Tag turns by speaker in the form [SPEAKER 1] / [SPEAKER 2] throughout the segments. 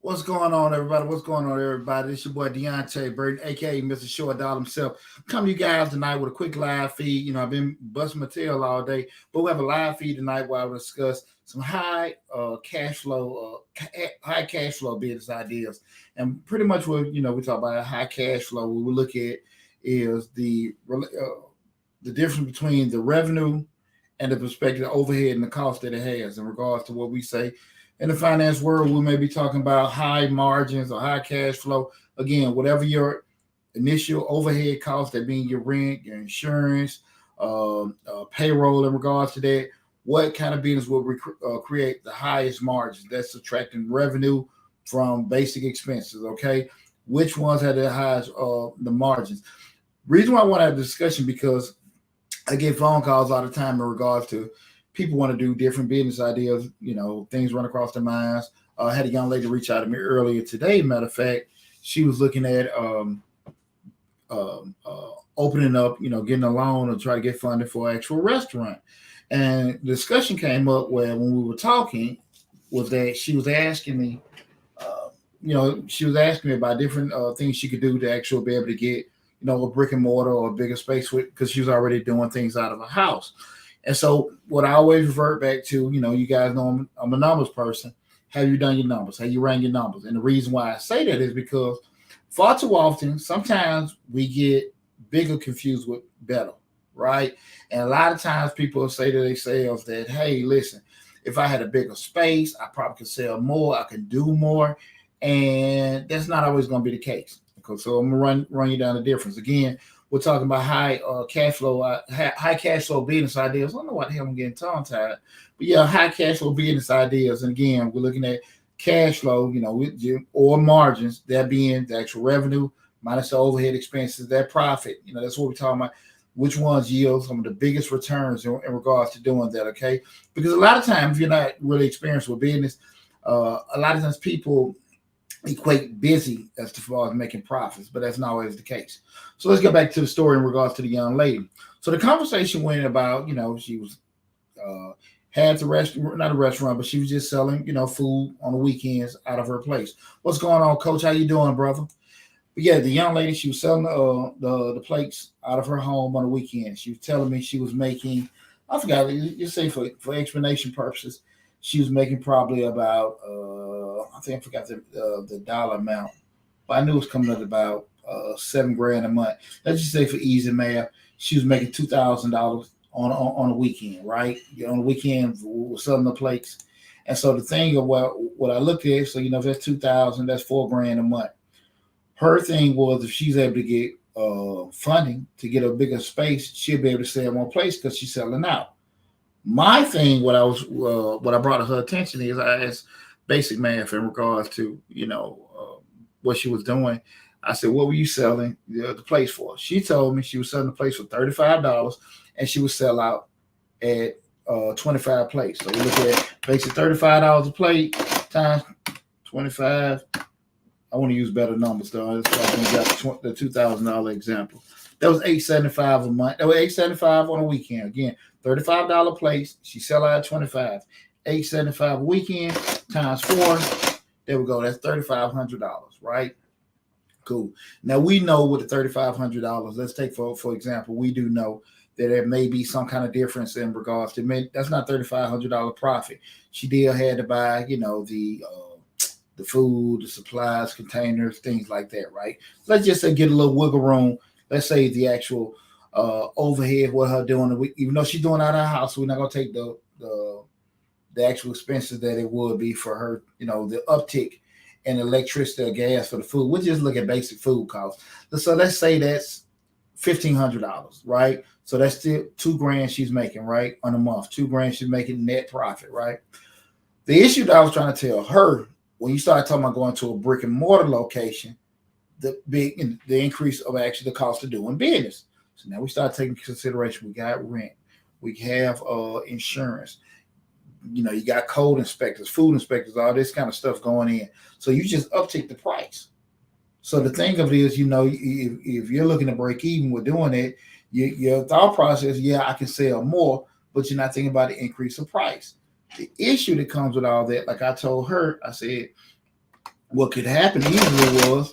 [SPEAKER 1] What's going on, everybody? What's going on, everybody? It's your boy Deonte Burden, aka Mr. Short Dollar himself. Come to you guys tonight with a quick live feed. I've been busting my tail all day, but we have a live feed tonight where I will discuss some high cash flow business ideas. And pretty much what we talk about high cash flow. What we look at is the difference between the revenue and the perspective, the overhead, and the cost that it has in regards to what we say. In the finance world, we may be talking about high margins or high cash flow. Again, whatever your initial overhead costs, that being your rent, your insurance, payroll in regards to that, what kind of business will create the highest margins? That's subtracting revenue from basic expenses, okay? Which ones have the highest the margins? Reason why I want to have a discussion, because I get phone calls all the time in regards to people want to do different business ideas, things run across their minds. I had a young lady reach out to me earlier today. Matter of fact, she was looking at opening up, getting a loan or try to get funded for an actual restaurant. And the discussion came up where when we were talking was that she was asking me, about different things she could do to actually be able to get, a brick and mortar or a bigger space with, because she was already doing things out of a house. And so what I always revert back to, you guys know I'm a numbers person. Have you done your numbers? Have you ran your numbers? And the reason why I say that is because far too often, sometimes we get bigger confused with better, right? And a lot of times people say to themselves that, hey, listen, if I had a bigger space, I probably could sell more, I could do more. And that's not always going to be the case. Okay, so I'm going to run you down the difference. Again, we're talking about high cash flow business ideas. I don't know what the hell I'm getting tongue-tied. But yeah, high cash flow business ideas. And again, we're looking at cash flow, or margins, that being the actual revenue minus the overhead expenses, that profit. That's what we're talking about. Which ones yield some of the biggest returns in regards to doing that, okay? Because a lot of times, if you're not really experienced with business, a lot of times people equate busy as far as making profits, but that's not always the case. So let's get back to the story in regards to the young lady. So the conversation went about, she was had the restaurant, not a restaurant, but she was just selling, food on the weekends out of her place. What's going on, Coach? How you doing, brother? But yeah, the young lady, she was selling the plates out of her home on the weekend. She was telling me she was making, I forgot, you say for explanation purposes, she was making probably about, I think I forgot the dollar amount, but I knew it was coming at about $7,000 a month. Let's just say for easy math, she was making $2,000 on a weekend, right? On the weekend, we're selling the plates. And so the thing of what I looked at, so if that's $2,000, that's $4,000 a month. Her thing was, if she's able to get funding to get a bigger space, she'll be able to sell more plates because she's selling out. My thing, what I brought to her attention is I asked basic math in regards to what she was doing. I said, what were you selling the place for? She told me she was selling the place for $35, and she would sell out at 25 plates. So we look at basic $35 a plate times 25. I want to use better numbers though. That's why I got the $2,000 example. That was $875 a month. That was $875 on a weekend. Again, $35 place. She sell out at 25. $875 a weekend times 4. There we go. That's $3,500, right? Cool. Now we know with the $3,500. Let's take for example, we do know that there may be some kind of difference in regards to that's not $3,500 profit. She did had to buy, the food, the supplies, containers, things like that, right? Let's just say get a little wiggle room. Let's say the actual overhead, what her doing, even though she's doing out of her house, we're not gonna take the actual expenses that it would be for her, the uptick in electricity or gas for the food. We'll just look at basic food costs. So let's say that's $1,500, right? So that's still $2,000 she's making, right, on a month. $2,000 she's making net profit, right? The issue that I was trying to tell her When you start talking about going to a brick and mortar location, the increase of actually the cost of doing business. So now we start taking consideration. We got rent, we have insurance. You got code inspectors, food inspectors, all this kind of stuff going in. So you just uptick the price. So the thing of it is, if you're looking to break even with doing it, your thought process, yeah, I can sell more, but you're not thinking about the increase of price. The issue that comes with all that, like I told her, I said, what could happen easily was,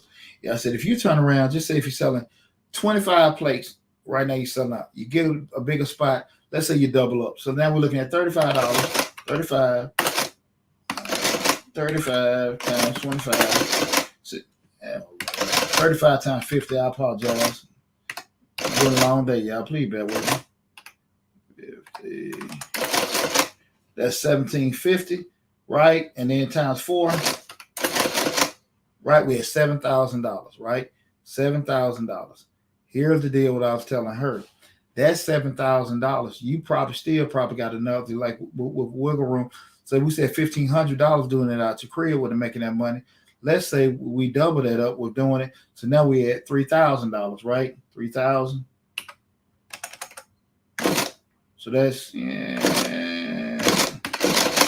[SPEAKER 1] I said, if you turn around, just say if you're selling 25 plates, right now you're selling out, you get a bigger spot, let's say you double up. So now we're looking at $35, 35 times 25. So, 35 times 50, I apologize. It's been a long day, y'all. Please bear with me. 50. That's 1750, right? And then times 4, right? We had $7,000, right? $7,000. Here's the deal what I was telling her. That's $7,000. You probably got enough to, like, with wiggle room. So we said $1,500 doing it out your crib with making that money. Let's say we double that up with doing it. So now we at $3,000, right? 3,000. So that's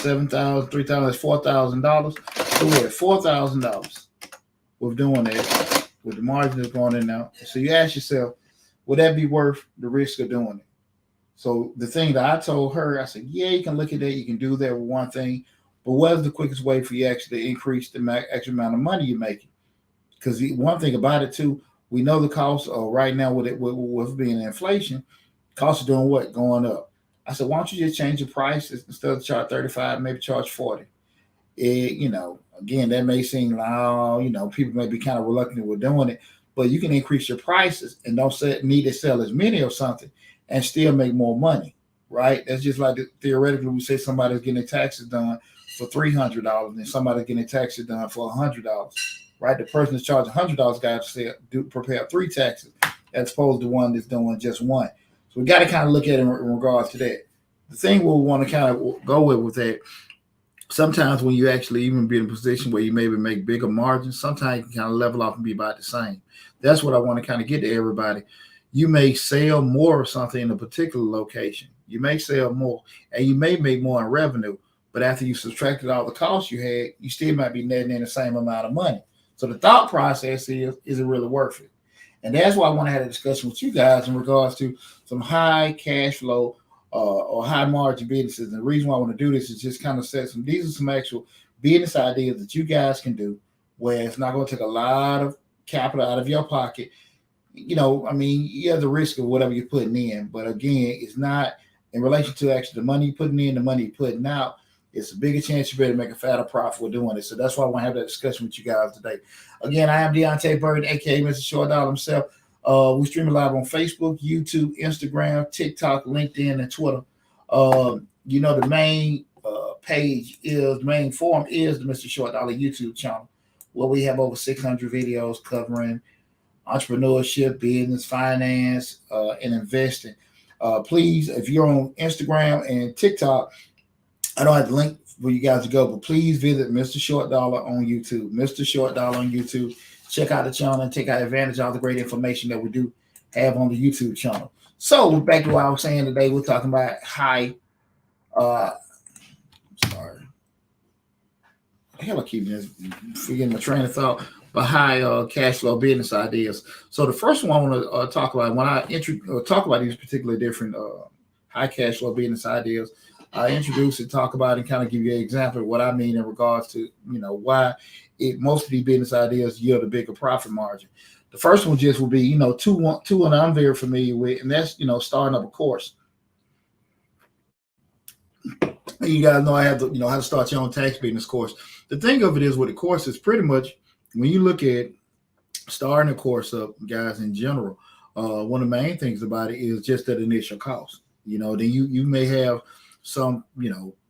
[SPEAKER 1] 7,000, 3,000, that's $4,000. So we're at $4,000 with doing that, with the margin that's going in now. So you ask yourself, would that be worth the risk of doing it? So the thing that I told her, I said, yeah, you can look at that. You can do that with one thing. But what is the quickest way for you actually to increase the extra amount of money you're making? Because one thing about it, too, we know the costs right now with being inflation, costs are doing what? Going up. I said, why don't you just change your prices instead of charge 35, maybe charge 40? Again, that may seem like, people may be kind of reluctant with doing it, but you can increase your prices and don't need to sell as many of something and still make more money, right? That's just like theoretically, we say somebody's getting their taxes done for $300 and somebody's getting their taxes done for $100, right? The person that's charging $100 got to prepare 3 taxes as opposed to one that's doing just one. So we got to kind of look at it in regards to that. The thing we want to kind of go with that, sometimes when you actually even be in a position where you maybe make bigger margins, sometimes you can kind of level off and be about the same. That's what I want to kind of get to everybody. You may sell more of something in a particular location. You may sell more, and you may make more in revenue, but after you subtracted all the costs you had, you still might be netting in the same amount of money. So the thought process is it really worth it? And that's why I want to have a discussion with you guys in regards to some high cash flow or high margin businesses. And the reason why I want to do this is just kind of these are some actual business ideas that you guys can do where it's not going to take a lot of capital out of your pocket. You have the risk of whatever you're putting in, but again, it's not in relation to actually the money you're putting in, the money you're putting out. It's a bigger chance you better make a fatter profit with doing it. So that's why I want to have that discussion with you guys today. Again, I am Deonte Burden, aka Mr. Short Dollar himself. We stream live on Facebook, YouTube, Instagram, TikTok, LinkedIn, and Twitter. The main page the main forum is the Mr. Short Dollar YouTube channel, where we have over 600 videos covering entrepreneurship, business, finance, and investing. Please, if you're on Instagram and TikTok, I don't have the link for you guys to go, but please visit Mr. Short Dollar on YouTube. Mr. Short Dollar on YouTube. Check out the channel and take advantage of all the great information that we do have on the YouTube channel. So back to what I was saying today, we're talking about high. Sorry, hell, I keep forgetting my train of thought. But high cash flow business ideas. So the first one I want to talk about when I talk about these particular different high cash flow business ideas. I introduce and talk about and kind of give you an example of what I mean in regards to, why most of these business ideas yield a bigger profit margin. The first one just will be, two and I'm very familiar with, and that's, starting up a course. And you guys know I have to, how to start your own tax business course. The thing of it is with the course is pretty much when you look at starting a course up, guys, in general, one of the main things about it is just that initial cost. Then you may have some,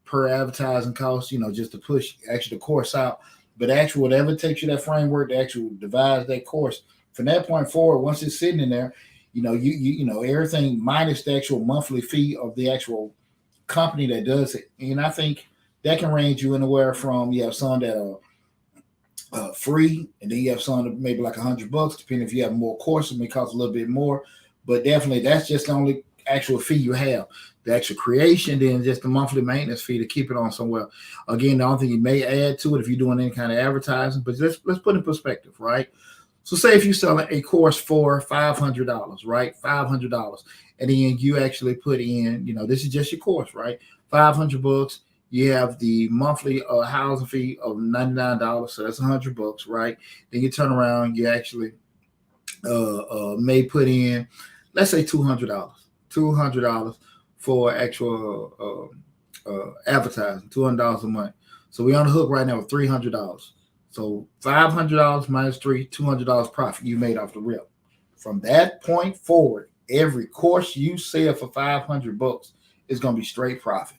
[SPEAKER 1] per advertising cost, just to push actually the course out. But actually, whatever takes you that framework to actually devise that course, from that point forward, once it's sitting in there, everything minus the actual monthly fee of the actual company that does it. And I think that can range you anywhere from, some that are free, and then you have some that maybe like $100, depending if you have more courses, it may cost a little bit more, but definitely that's just the only actual fee you have. The actual creation, then just the monthly maintenance fee to keep it on somewhere. Again, the only thing you may add to it if you're doing any kind of advertising, but let's put in perspective, right? So say if you're selling a course for $500, right? $500, and then you actually put in, this is just your course, right? 500 books. You have the monthly housing fee of $99, so that's $100, right? Then you turn around, you actually may put in, let's say $200 for actual advertising, $200 a month. So we're on the hook right now with $300. So $500 minus $200 profit you made off the rip. From that point forward, every course you sell for $500 is going to be straight profit,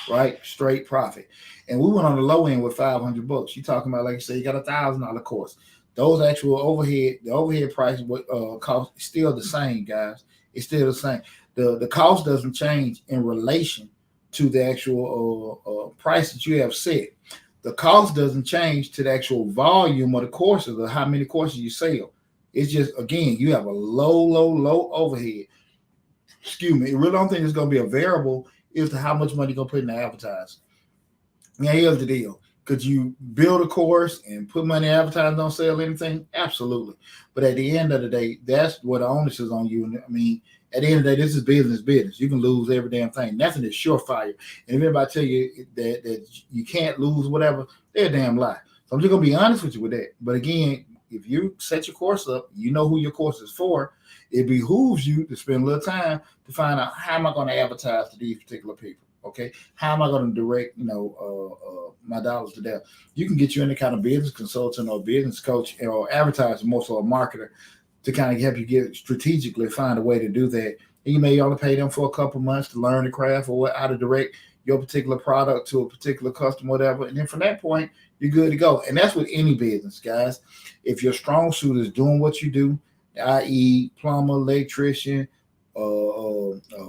[SPEAKER 1] right? Straight profit. And we went on the low end with $500. You're talking about, like you say, you got $1,000 course. Those actual the overhead price would cost still the same, guys. It's still the same. The cost doesn't change in relation to the actual price that you have set. The cost doesn't change to the actual volume of the courses or how many courses you sell. It's just, again, you have a low overhead. Excuse me. I really don't think it's going to be a variable as to how much money you're going to put in the advertising. Now, here's the deal. Could you build a course and put money in advertising, don't sell anything? Absolutely. But at the end of the day, that's what the onus is on you. I mean, at the end of the day, this is business. You can lose every damn thing. Nothing is surefire. And if anybody tell you that you can't lose whatever, they're a damn lie. So I'm just going to be honest with you with that. But again, if you set your course up, you know who your course is for, it behooves you to spend a little time to find out how am I going to advertise to these particular people. Okay, how am I going to direct, my dollars to them? You can get you any kind of business consultant or business coach or advertiser, more so a marketer, to kind of help you get strategically find a way to do that. And you may only pay them for a couple months to learn the craft or how to direct your particular product to a particular customer, whatever. And then from that point, you're good to go. And that's with any business, guys. If your strong suit is doing what you do, i.e., plumber, electrician,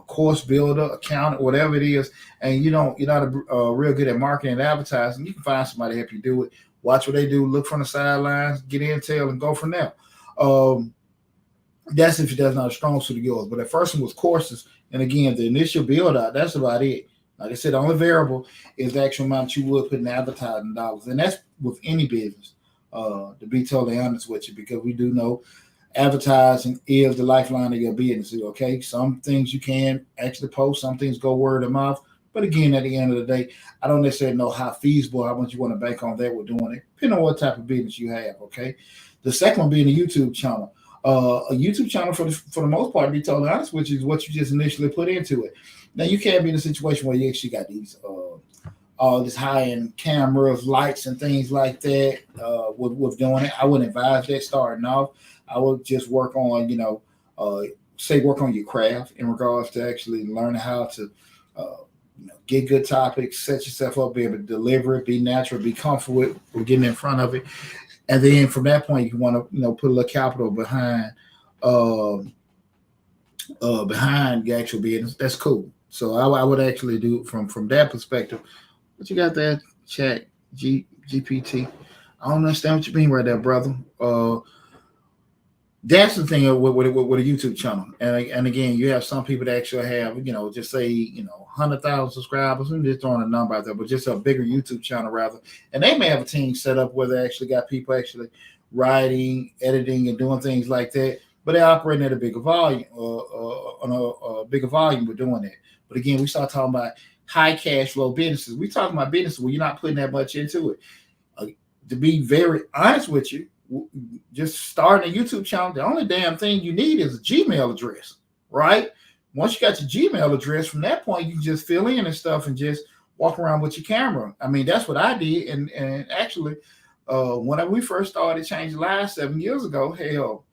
[SPEAKER 1] course builder, accountant, whatever it is, and you're not real good at marketing and advertising, you can find somebody to help you do it. Watch what they do, look from the sidelines, get intel, and go from there. That's if that's not a strong suit of yours. But at first one was courses, and again, the initial build out, that's about it. Like I said, the only variable is the actual amount you would put in advertising dollars, and that's with any business. To be totally honest with you, because we do know advertising is the lifeline of your business. Okay, some things you can actually post, some things go word of mouth. But again, at the end of the day, I don't necessarily know how feasible, how much you want to bank on that with doing it, depending on what type of business you have. Okay, the second one being a YouTube channel. A YouTube channel, for the most part, to be totally honest with you, is what you just initially put into it. Now, you can't be in a situation where you actually got these all this high-end cameras, lights, and things like that with doing it. I wouldn't advise that starting off. I would just work on, work on your craft in regards to actually learning how to get good topics, set yourself up, be able to deliver it, be natural, be comfortable with getting in front of it. And then from that point, you want to, put a little capital behind the actual business. That's cool. So I would actually do from that perspective. What you got there, chat GPT? I don't understand what you mean right there, brother. That's the thing with a YouTube channel. And again, you have some people that actually have, just say, 100,000 subscribers. I'm just throwing a number out there, but just a bigger YouTube channel rather. And they may have a team set up where they actually got people actually writing, editing, and doing things like that. But they're operating at a bigger volume, on a bigger volume with doing that. But again, we start talking about high cash flow businesses. We talking about businesses where you're not putting that much into it. To be very honest with you, just starting a YouTube channel, the only damn thing you need is a Gmail address, right? Once you got your Gmail address, from that point, you can just fill in and stuff and just walk around with your camera. I mean, that's what I did. And actually, when we first started Changing Lives 7 years ago, hell,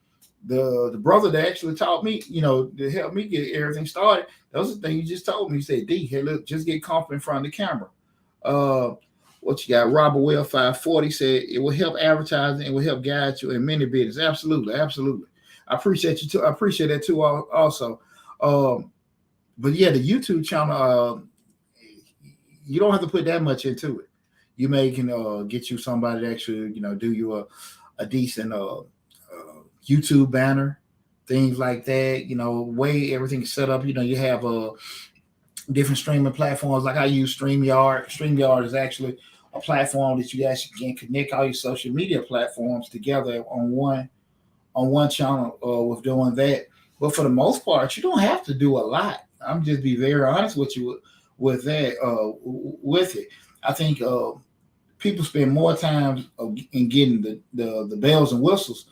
[SPEAKER 1] the brother that actually taught me, to help me get everything started, that was the thing you just told me. He said, D, hey, look, just get comfortable in front of the camera. What you got? Robert Well 540 said it will help advertising and will help guide you in many business. Absolutely. I appreciate you too. I appreciate that too also. But yeah, the YouTube channel, you don't have to put that much into it. You may can get you somebody to actually, do you a decent YouTube banner, things like that. Way everything's set up. You have different streaming platforms. Like I use StreamYard. StreamYard is actually a platform that you actually can connect all your social media platforms together on one channel with doing that. But for the most part, you don't have to do a lot. I'm just be very honest with you with that. With it, I think people spend more time in getting the bells and whistles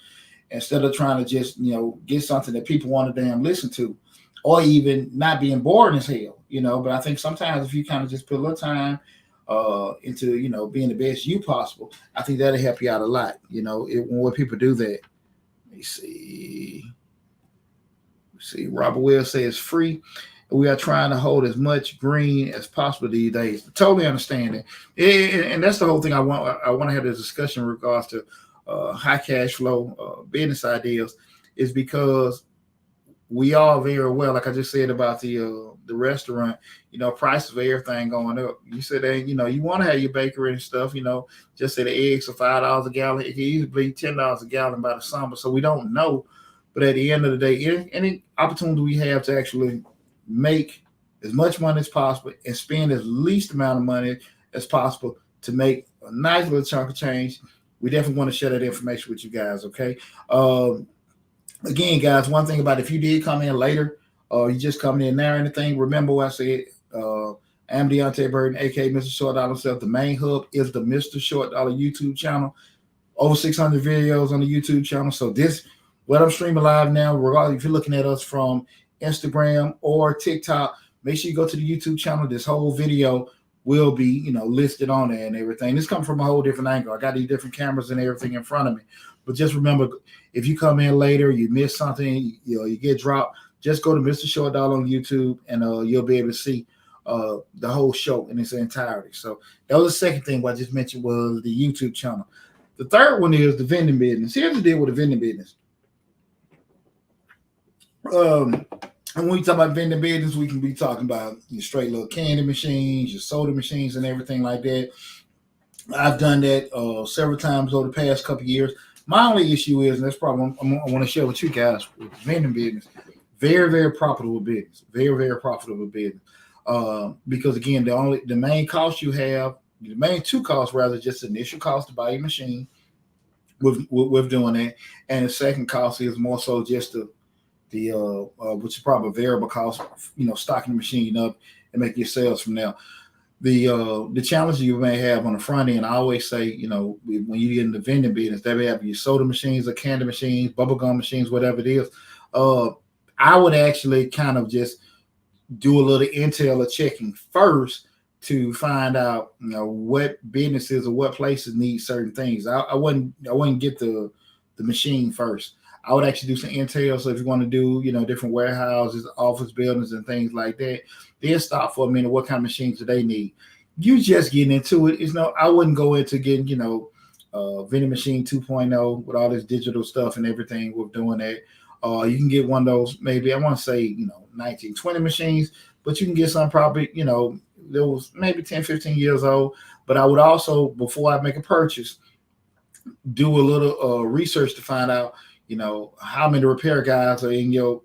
[SPEAKER 1] instead of trying to just get something that people want to damn listen to, or even not being bored as hell. But I think sometimes if you kind of just put a little time into being the best you possible, I think that'll help you out a lot. When people do that. Let me see. Robert Will says free. We are trying to hold as much green as possible these days. Totally understand it, and that's the whole thing. I want to have this discussion in regards to high cash flow business ideas, is because we all very well, like I just said about the restaurant, prices of everything going up. You said that you want to have your bakery and stuff. Just say the eggs are $5 a gallon. It can easily be $10 a gallon by the summer. So we don't know, but at the end of the day, any opportunity we have to actually make as much money as possible and spend as least amount of money as possible to make a nice little chunk of change, we definitely want to share that information with you guys. Okay. Again, guys, one thing about if you did come in later, or you just coming in now or anything, remember what I said. I'm Deonte Burden, aka Mr. Short Dollar himself. The main hub is the Mr. Short Dollar YouTube channel. Over 600 videos on the YouTube channel. So what I'm streaming live now, regardless if you're looking at us from Instagram or TikTok, make sure you go to the YouTube channel. This whole video will be, listed on there and everything. This comes from a whole different angle. I got these different cameras and everything in front of me. But just remember, if you come in later, you miss something, you get dropped, just go to Mr. Short Dollar on YouTube and you'll be able to see the whole show in its entirety. So that was the second thing what I just mentioned was the YouTube channel. The third one is the vending business. Here's the deal with the vending business. And when we talk about vending business, we can be talking about your straight little candy machines, your soda machines, and everything like that. I've done that several times over the past couple of years. My only issue is, and that's probably I want to share with you guys, with vending business, very, very profitable business, very, very profitable business. Because again, the main cost you have, the main two costs rather, just the initial cost to buy your machine with doing that, and the second cost is more so just the which is probably a variable cost, stocking the machine up and making your sales from there. The challenge you may have on the front end, I always say, when you get in the vending business, they may have your soda machines or candy machines, bubblegum machines, whatever it is. I would actually kind of just do a little intel or checking first to find out, what businesses or what places need certain things. I wouldn't get the machine first. I would actually do some intel. So if you want to do, different warehouses, office buildings, and things like that, they'll stop for a minute. What kind of machines do they need? You just getting into it. I wouldn't go into getting, vending machine 2.0 with all this digital stuff and everything with doing that. You can get one of those, maybe I want to say, 1920 machines, but you can get some probably, those maybe 10, 15 years old. But I would also, before I make a purchase, do a little research to find out, how many repair guys are in your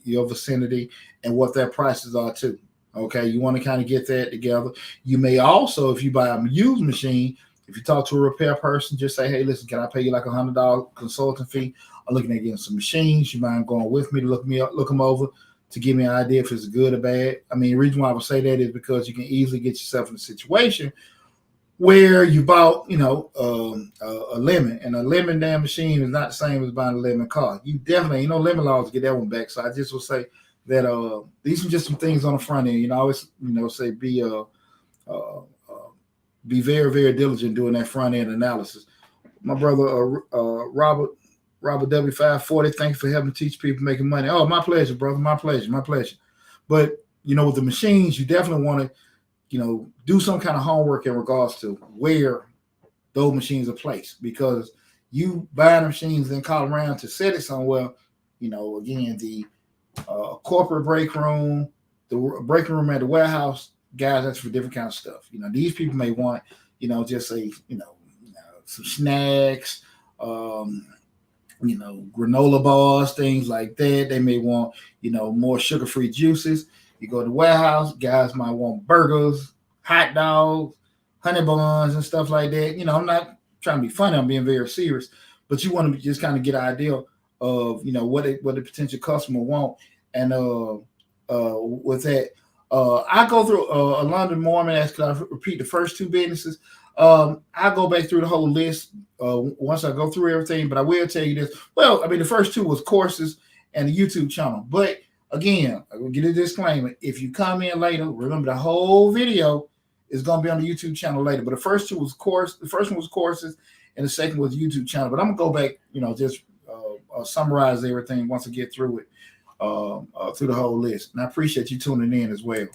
[SPEAKER 1] vicinity and what their prices are too. Okay, you want to kind of get that together. You may also, if you buy a used machine, if you talk to a repair person, just say, hey, listen, can I pay you like $100 consulting fee? I'm looking at getting some machines. You mind going with me to look them over to give me an idea if it's good or bad? I mean, the reason why I would say that is because you can easily get yourself in a situation where you bought, a lemon, and a lemon damn machine is not the same as buying a lemon car. You definitely ain't no lemon laws to get that one back. So I just will say that these are just some things on the front end. I always, say be very, very diligent doing that front end analysis. My brother Robert W540, thanks for helping teach people making money. Oh, my pleasure, brother. My pleasure. But with the machines, you definitely want to, do some kind of homework in regards to where those machines are placed, because you buying machines and call around to set it somewhere, again, the corporate break room, the break room at the warehouse, guys, that's for different kind of stuff. These people may want, just say, some snacks, granola bars, things like that. They may want, more sugar-free juices. You go to the warehouse, guys might want burgers, hot dogs, honey buns, and stuff like that. I'm not trying to be funny. I'm being very serious, but you want to just kind of get an idea of, what the potential customer want, and with that, I go through a London Mormon. As I repeat the first two businesses. I go back through the whole list once I go through everything, but I will tell you this. Well, I mean, the first two was courses and the YouTube channel. But again, I will get a disclaimer. If you come in later, remember the whole video is going to be on the YouTube channel later. But the first two was course. The first one was courses, and the second was YouTube channel. But I'm going to go back, just summarize everything once I get through it, through the whole list. And I appreciate you tuning in as well.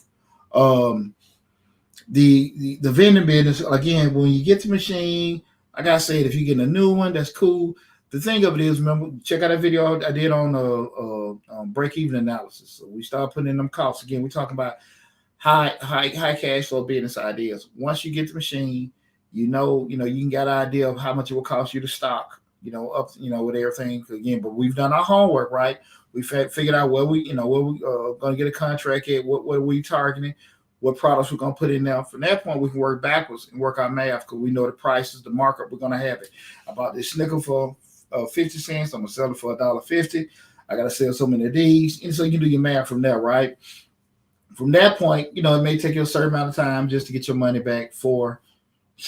[SPEAKER 1] The vending business, again, when you get the machine, like I said, if you're getting a new one, that's cool. The thing of it is, remember, check out that video I did on break-even analysis. So we start putting in them costs. Again, we're talking about high cash flow business ideas. Once you get the machine, you can get an idea of how much it will cost you to stock, up, with everything. Again, but we've done our homework, right? We figured out where we going to get a contract at, what are we targeting, what products we're going to put in there. From that point, we can work backwards and work our math, because we know the prices, the markup we're going to have it. I bought this Snicker for 50 cents. I'm going to sell it for $1.50. I got to sell so many of these. And so you can do your math from there, right? From that point, it may take you a certain amount of time just to get your money back for,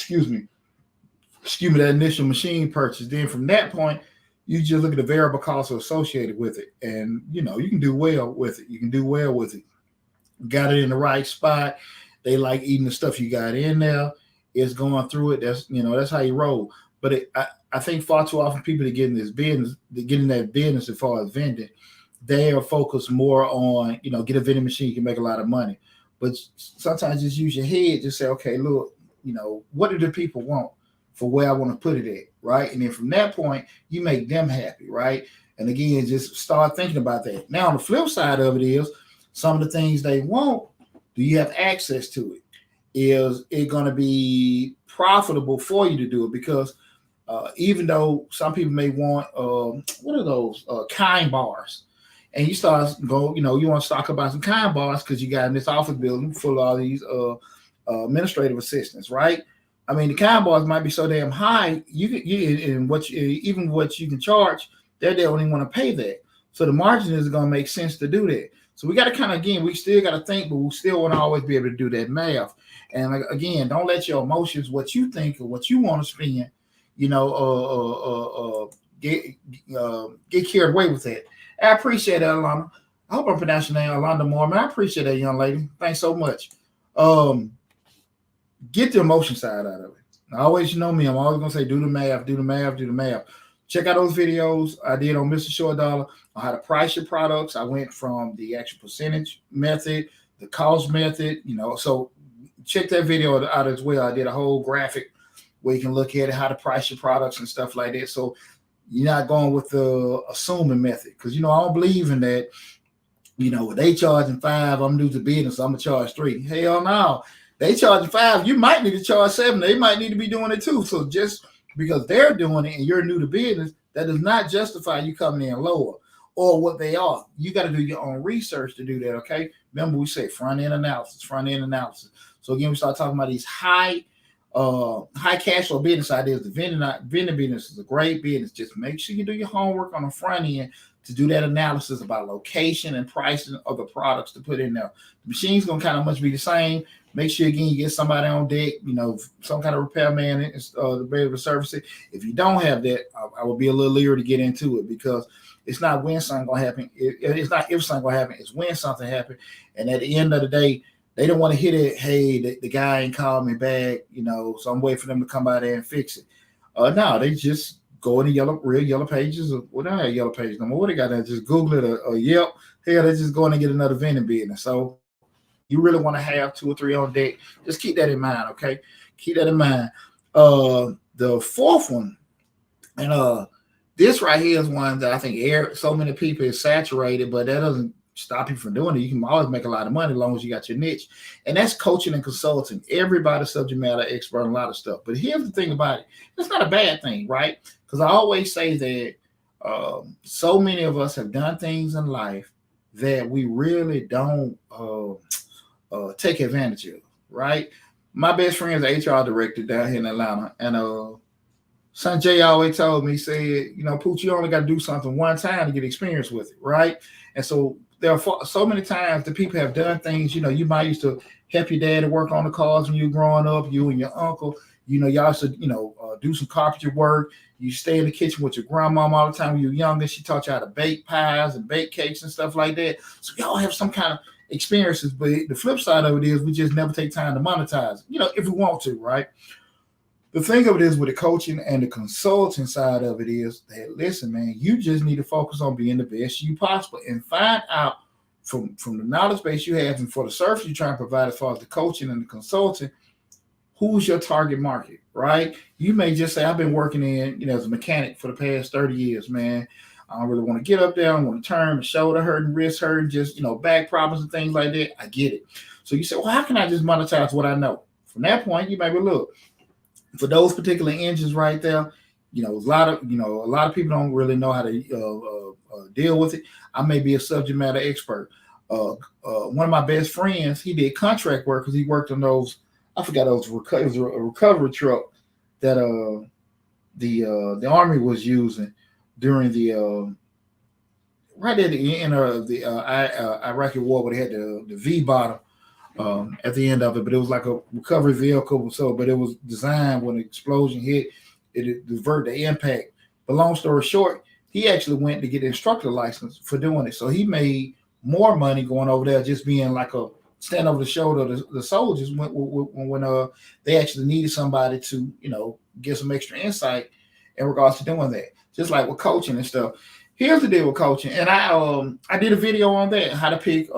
[SPEAKER 1] that initial machine purchase. Then from that point, you just look at the variable costs associated with it. And, you can do well with it. You can do well with it. Got it in the right spot. They like eating the stuff you got in there. It's going through it. That's how you roll. But I think far too often people that get in this business, that business as far as vending, they are focused more on, get a vending machine, you can make a lot of money. But sometimes just use your head, just say, okay, look, what do the people want for where I want to put it at, right? And then from that point, you make them happy, right? And again, just start thinking about that. Now, on the flip side of it is, some of the things they want, do you have access to it? Is it going to be profitable for you to do it? Because even though some people may want, what are those, kind bars? And you start you want to talk about some kind bars because you got in this office building full of all these administrative assistants, right? I mean, the kind bars might be so damn high, even what you can charge, they don't even want to pay that. So the margin is going to make sense to do that. So we got to kind of, again, we still got to think, but we still want to always be able to do that math. And again, don't let your emotions, what you think or what you want to spend, get carried away with that. I appreciate that, Alana. I hope I'm pronouncing your name, Alana Mormon. I appreciate that, young lady. Thanks so much. Get the emotion side out of it. I always, me, I'm always going to say, do the math, do the math, do the math. Check out those videos I did on Mr. Short Dollar on how to price your products. I went from the actual percentage method, the cost method, so check that video out as well. I did a whole graphic where you can look at it, how to price your products and stuff like that. So you're not going with the assuming method, because, I don't believe in that, they charging $5, I'm new to business, I'm going to charge $3. Hell no. They charging $5, you might need to charge $7. They might need to be doing it too. So just because they're doing it and you're new to business, that does not justify you coming in lower or what they are. You got to do your own research to do that, okay? Remember, we say front-end analysis. So again, we start talking about these high cash flow business ideas. The vending business is a great business. Just make sure you do your homework on the front end to do that analysis about location and pricing of the products to put in there. The machine's going to kind of much be the same. Make sure, again, you get somebody on deck, some kind of repairman to be able to service it. If you don't have that, I would be a little leery to get into it, because it's not when something going to happen. It's not if something going to happen. It's when something happens. And at the end of the day, they don't want to hit it, hey, the guy ain't called me back, so I'm waiting for them to come by there and fix it. No, they just go in the real yellow pages. Well, they don't have yellow pages no more. What they got there? Just Google it or Yelp. Hell, they're just going to get another vending business. So you really want to have 2 or 3 on deck. Just keep that in mind, okay? Keep that in mind. The fourth one, and this right here is one that I think so many people is saturated, but that doesn't stop you from doing it. You can always make a lot of money as long as you got your niche. And that's coaching and consulting. Everybody's subject matter expert on a lot of stuff. But here's the thing about it. It's not a bad thing, right? Because I always say that so many of us have done things in life that we really don't take advantage of, right? My best friend is an HR director down here in Atlanta. And Son Jay always told me, he said, you know, Pooch, you only got to do something one time to get experience with it, right? And so there are so many times that people have done things, you know, you might used to help your dad to work on the cars when you were growing up, you and your uncle, you know, y'all should, you know, do some carpentry work. You stay in the kitchen with your grandmom all the time when you were younger. She taught you how to bake pies and bake cakes and stuff like that. So y'all have some kind of experiences, but the flip side of it is we just never take time to monetize, you know, if we want to, right? The thing of it is with the coaching and the consulting side of it is that, listen, man, you just need to focus on being the best you possible and find out from the knowledge base you have and for the service you're trying to provide as far as the coaching and the consulting, who's your target market, right? You may just say, I've been working in, you know, as a mechanic for the past 30 years, man. I don't really want to get up there. I want to turn, shoulder hurting, wrist hurting, just, you know, back problems and things like that. I get it. So you say, well, how can I just monetize what I know? From that point, you may be, look, for those particular engines right there, you know, a lot of people don't really know how to deal with it. I may be a subject matter expert. One of my best friends, he did contract work because he worked on those. I forgot those. It was a recovery truck that the Army was using during the right at the end of the Iraqi war, where they had the V bottom. At the end of it, but it was like a recovery vehicle. So, but it was designed when the explosion hit, it diverted the impact. But long story short, he actually went to get an instructor license for doing it. So he made more money going over there, just being like a stand over the shoulder of the soldiers when they actually needed somebody to, you know, get some extra insight in regards to doing that. Just like with coaching and stuff. Here's the deal with coaching, and I did a video on that, how to pick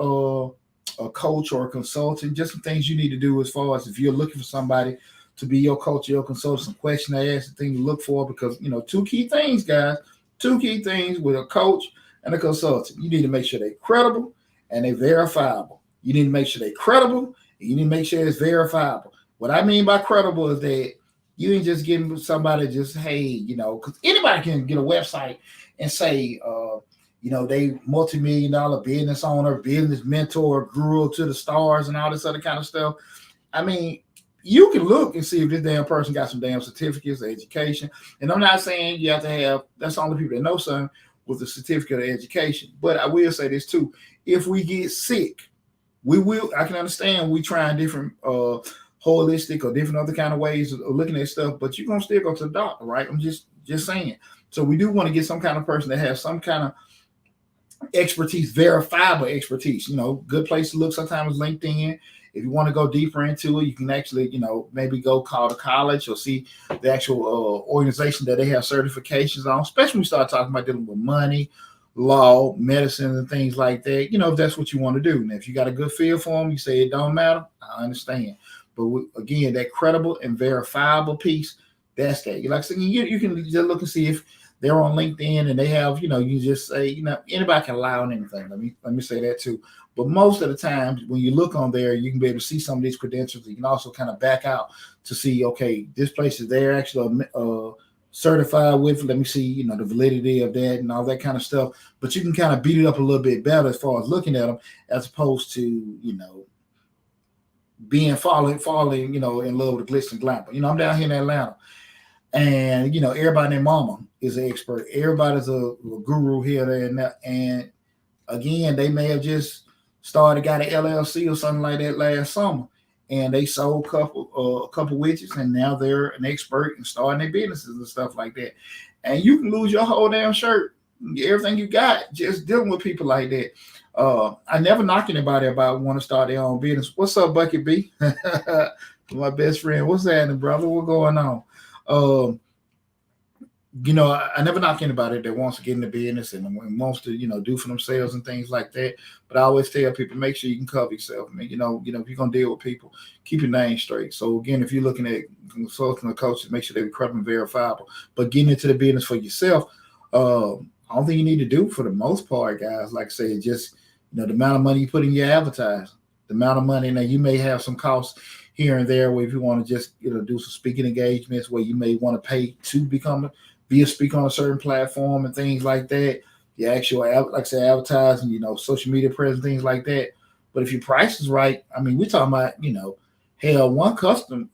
[SPEAKER 1] a coach or a consultant, just some things you need to do as far as if you're looking for somebody to be your coach or your consultant, some questions to ask, things to look for, because, you know, two key things with a coach and a consultant. You need to make sure they're credible and they're verifiable. You need to make sure they're credible and you need to make sure it's verifiable. What I mean by credible is that you ain't just getting somebody just, hey, you know, because anybody can get a website and say, you know, they multi-million-dollar business owner, business mentor, grew to the stars and all this other kind of stuff. I mean, you can look and see if this damn person got some damn certificates of education. And I'm not saying you have to have, that's the only people that know something with a certificate of education. But I will say this too. If we get sick, I can understand we trying different holistic or different other kind of ways of looking at stuff, but you're going to still go to the doctor, right? I'm just saying. So we do want to get some kind of person that has some kind of expertise, verifiable expertise. You know, good place to look sometimes is LinkedIn. If you want to go deeper into it, you can actually, you know, maybe go call the college or see the actual organization that they have certifications on, especially when we start talking about dealing with money, law, medicine, and things like that. You know, if that's what you want to do. And if you got a good feel for them, you say it don't matter, I understand. But again, that credible and verifiable piece, that's that. Like I said, you can just look and see if they're on LinkedIn and they have, you know, you just say, you know, anybody can lie on anything. Let me say that too. But most of the time, when you look on there, you can be able to see some of these credentials. You can also kind of back out to see, okay, this place is there actually certified with. Let me see, you know, the validity of that and all that kind of stuff. But you can kind of beat it up a little bit better as far as looking at them, as opposed to, you know, being falling, you know, in love with the glitz and glamour. You know, I'm down here in Atlanta. And, you know, everybody and their mama is an expert. Everybody's a guru here, there, and there. And again, they may have just got an LLC or something like that last summer. And they sold a couple widgets, and now they're an expert in starting their businesses and stuff like that. And you can lose your whole damn shirt, everything you got, just dealing with people like that. I never knock anybody about want to start their own business. What's up, Bucket B? My best friend. What's happening, brother? What's going on? You know, I never knock anybody that wants to get into business and wants to, you know, do for themselves and things like that. But I always tell people, make sure you can cover yourself. I mean, you know, if you're gonna deal with people, keep your name straight. So again, if you're looking at consulting or coaches, make sure they're credible and verifiable. But getting into the business for yourself, I don't think you need to do for the most part, guys. Like I said, just The amount of money you put in your advertising, the amount of money. Now you may have some costs here and there where if you want to just do some speaking engagements where you may want to pay to be a speaker on a certain platform and things like that. The actual, like I said, advertising, social media presence, things like that. But if your price is right, I mean, we're talking about, hell, one customer,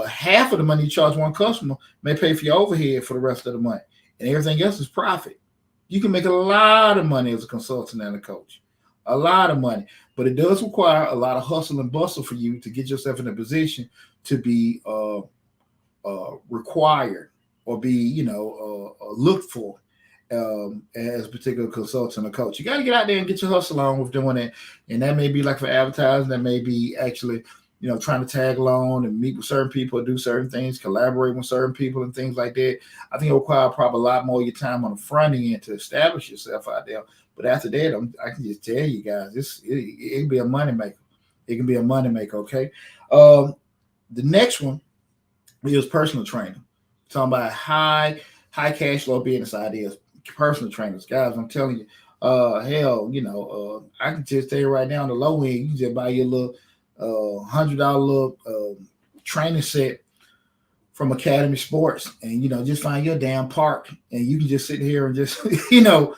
[SPEAKER 1] half of the money you charge one customer may pay for your overhead for the rest of the month, and everything else is profit. You can make a lot of money as a consultant and a coach, a lot of money, but it does require a lot of hustle and bustle for you to get yourself in a position to be required or be, looked for as a particular consultant or coach. You got to get out there and get your hustle on with doing it. And that may be like for advertising, that may be actually, trying to tag along and meet with certain people, do certain things, collaborate with certain people and things like that. I think it requires probably a lot more of your time on the front end to establish yourself out there. But after that, I can just tell you guys, it can be a moneymaker. It can be a moneymaker, okay? The next one is personal training. Talking about high cash flow business ideas. Personal trainers, guys, I'm telling you, I can just tell you right now on the low end, you can just buy your little $100 training set from Academy Sports, and just find your damn park, and you can just sit here and just do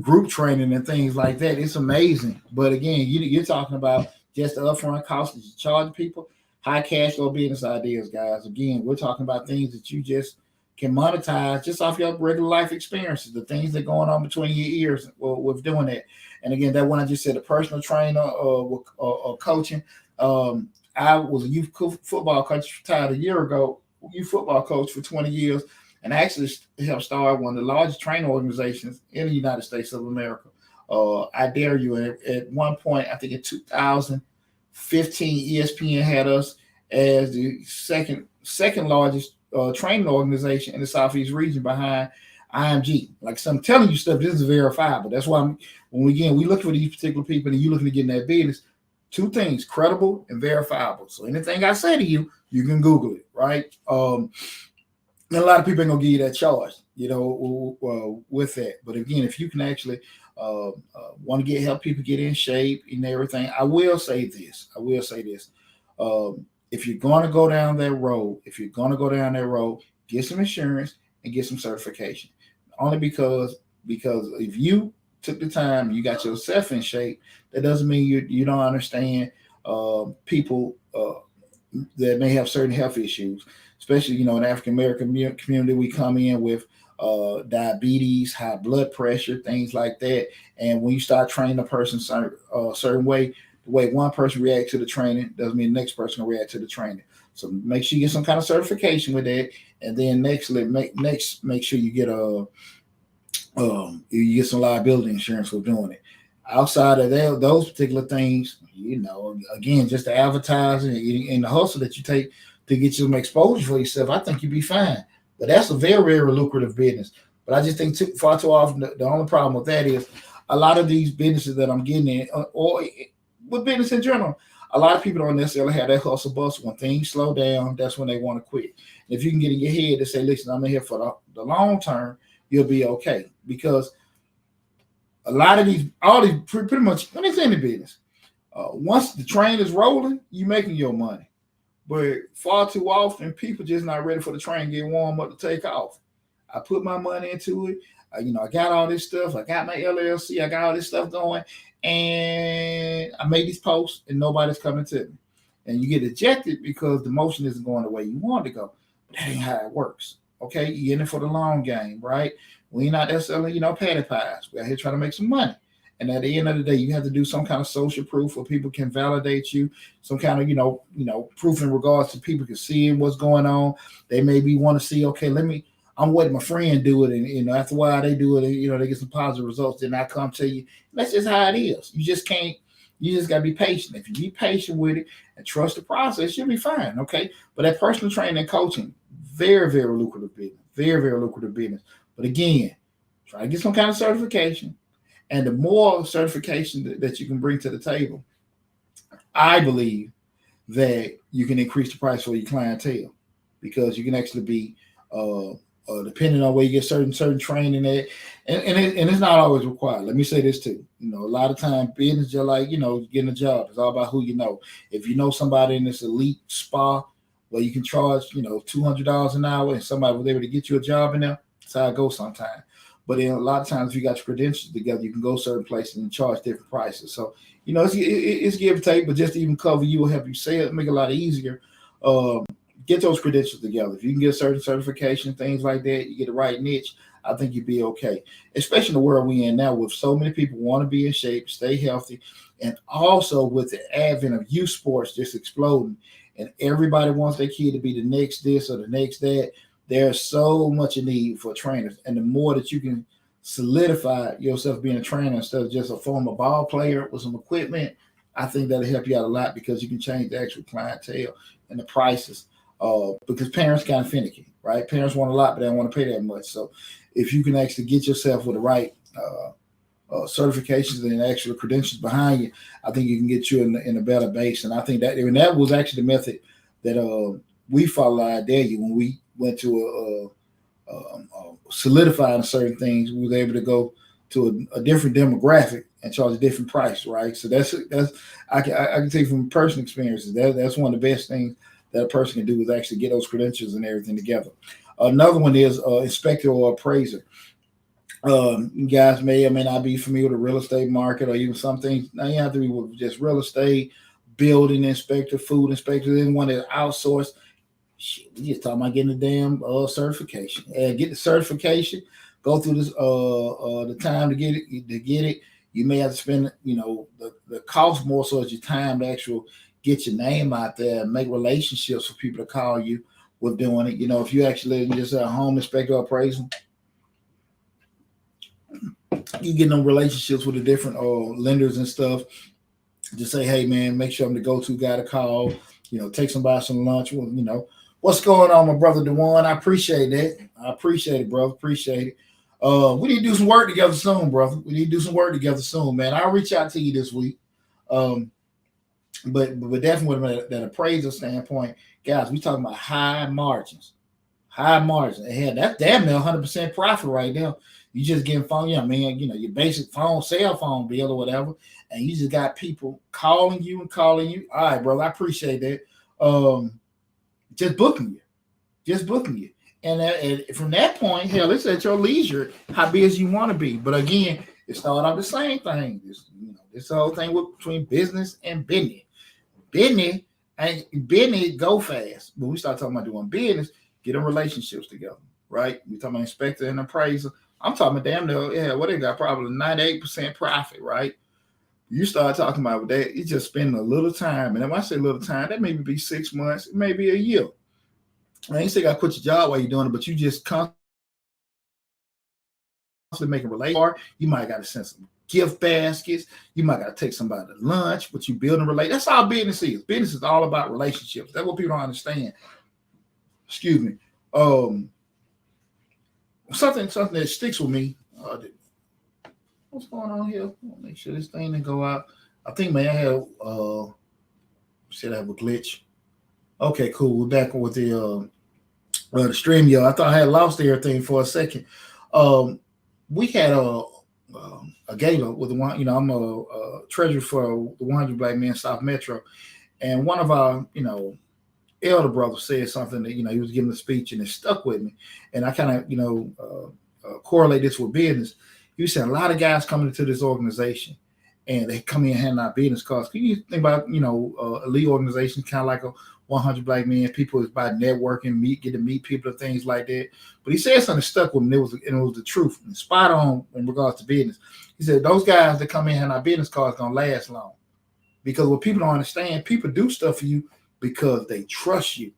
[SPEAKER 1] group training and things like that. It's amazing. But again, you're talking about just the upfront cost that you charge people. High cash flow business ideas, guys. Again, we're talking about things that you just can monetize just off your regular life experiences, the things that are going on between your ears with doing that. And again, that one I just said, a personal trainer or coaching. I was a youth football coach, retired a year ago, youth football coach for 20 years, and I actually helped start one of the largest training organizations in the United States of America. I dare you, at one point, I think in 2015, ESPN had us as the second largest training organization in the Southeast region behind IMG. Like so I'm telling you stuff, this is verifiable. That's why when we look for these particular people and you looking to get in that business, two things: credible and verifiable. So anything I say to you, you can Google it, right? And a lot of people ain't gonna give you that charge, with that. But again, if you can actually want to help people get in shape and everything, I will say this. If you're going to go down that road, get some insurance and get some certification. Only because if you took the time, you got yourself in shape, that doesn't mean you don't understand people that may have certain health issues, especially, in the African American community. We come in with diabetes, high blood pressure, things like that. And when you start training a person certain way, the way one person reacts to the training doesn't mean the next person will react to the training. So make sure you get some kind of certification with that, and then make sure you get you get some liability insurance for doing it. Outside of those particular things, again, just the advertising and the hustle that you take to get you some exposure for yourself, I think you'd be fine. But that's a very, very lucrative business. But I just think far too often the only problem with that is a lot of these businesses that I'm getting in, or with business in general, a lot of people don't necessarily have that hustle bustle. When things slow down, that's when they want to quit. And if you can get in your head to say, listen, I'm in here for the long term, you'll be okay. Because a lot of pretty much, when it's in the business, once the train is rolling, you're making your money. But far too often, people just not ready for the train to get warm up to take off. I put my money into it. I got all this stuff. I got my LLC. I got all this stuff going. And I made these posts and nobody's coming to me. And you get ejected because the motion isn't going the way you want it to go. But that ain't how it works. Okay? You're in it for the long game, right? We ain't out there selling, patty pies. We're out here trying to make some money. And at the end of the day, you have to do some kind of social proof where people can validate you, some kind of, proof in regards to people can see what's going on. They maybe want to see, okay, I'm letting my friend do it. And, after a while they do it, they get some positive results. Then I come to you. That's just how it is. You just got to be patient. If you be patient with it and trust the process, you'll be fine. Okay. But that personal training and coaching, very, very lucrative business, very, very lucrative business. But again, try to get some kind of certification. And the more certification that you can bring to the table, I believe that you can increase the price for your clientele, because you can actually be depending on where you get certain training at, and it's not always required. Let me say this too. A lot of time business just like getting a job. It's all about who you know. If you know somebody in this elite spa where you can charge $200 an hour, and somebody was able to get you a job in there, that's how it goes sometimes. But then a lot of times, if you got your credentials together, you can go certain places and charge different prices. So it's give and take, but just to even cover you will help you say it, make it a lot easier. Get those credentials together. If you can get certain certification, things like that, you get the right niche, I think you'd be okay. Especially in the world we're in now with so many people want to be in shape, stay healthy, and also with the advent of youth sports just exploding, and everybody wants their kid to be the next this or the next that. There's so much a need for trainers, and the more that you can solidify yourself being a trainer instead of just a former ball player with some equipment, I think that'll help you out a lot because you can change the actual clientele and the prices. Because parents kind of finicky, right? Parents want a lot, but they don't want to pay that much. So if you can actually get yourself with the right certifications and actual credentials behind you, I think you can get you in a better base. And I think that was actually the method that we followed there when we went to solidifying certain things. We were able to go to a different demographic and charge a different price, right? So that's I can tell you from personal experiences that's one of the best things that a person can do is actually get those credentials and everything together. Another one is inspector or appraiser. You guys may or may not be familiar with the real estate market or even some things. Now you have to be with just real estate, building inspector, food inspector. Then one that outsourced. Shit, we just talking about getting the damn certification. And get the certification. Go through this the time to get it. You may have to spend the cost more so as your time to actually get your name out there and make relationships for people to call you with doing it. If you actually just a home inspector or appraisal, you get them relationships with the different lenders and stuff. Just say, hey man, make sure I'm the go-to guy to call. Take somebody some lunch. What's going on, my brother Dewan? I appreciate that. I appreciate it, brother. Appreciate it. We need to do some work together soon, brother. We need to do some work together soon, man. I'll reach out to you this week. But definitely from that appraisal standpoint, guys, we talking about high margins. And that's damn near 100% profit right now. You just getting phone, your basic cell phone bill or whatever, and you just got people calling you. All right, brother, I appreciate that. Just booking you. And from that point, hell, it's at your leisure how busy you want to be. But again, it started off the same thing. This whole thing between business and business. Business go fast. When we start talking about doing business, getting relationships together, right? We talking about inspector and appraiser. I'm talking about damn near, what they got probably 98% profit, right? You start talking about that, you just spending a little time. And when I say little time, that maybe be 6 months, it may be a year. I ain't say you got to quit your job while you're doing it, but you just constantly making relations. You might got to send some gift baskets. You might got to take somebody to lunch, but you building relationships. That's all business is. Business is all about relationships. That's what people don't understand. Excuse me. Something that sticks with me. What's going on here? I'll make sure this thing didn't go out. I think I have should I have a glitch. Okay, cool. We're back with the stream, y'all. I thought I had lost everything for a second. We had a gala with the one. I'm a treasurer for the 100 Black Men South Metro, and one of our elder brothers said something that he was giving a speech and it stuck with me, and I kind of correlate this with business. He said a lot of guys coming into this organization and they come in handing out business cards. Can you think about elite organizations kind of like a 100 Black Men? People is by networking, get to meet people and things like that. But he said something that stuck with me. It was the truth, and spot on in regards to business. He said those guys that come in handing out business cards don't last long, because what people don't understand, people do stuff for you because they trust you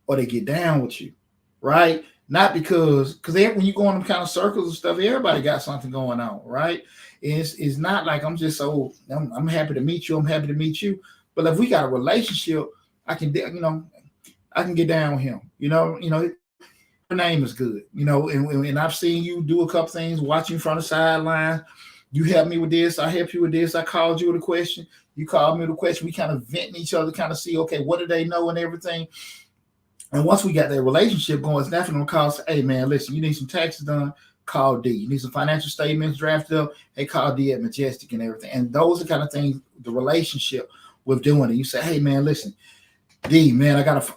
[SPEAKER 1] or they get down with you, right? Not because when you go in them kind of circles and stuff, everybody got something going on, right? It's not like I'm happy to meet you. I'm happy to meet you. But if we got a relationship, I can get down with him. Her name is good, and I've seen you do a couple things, watching from the sideline. You help me with this, I help you with this. I called you with a question, you called me with a question. We kind of venting each other, kind of see, okay, what do they know and everything. And once we got that relationship going, it's definitely gonna call us, hey man, listen, you need some taxes done, call D. You need some financial statements drafted up, hey, call D at Majestic and everything. And those are the kind of things, the relationship with doing it. You say, hey man, listen, D, man, I got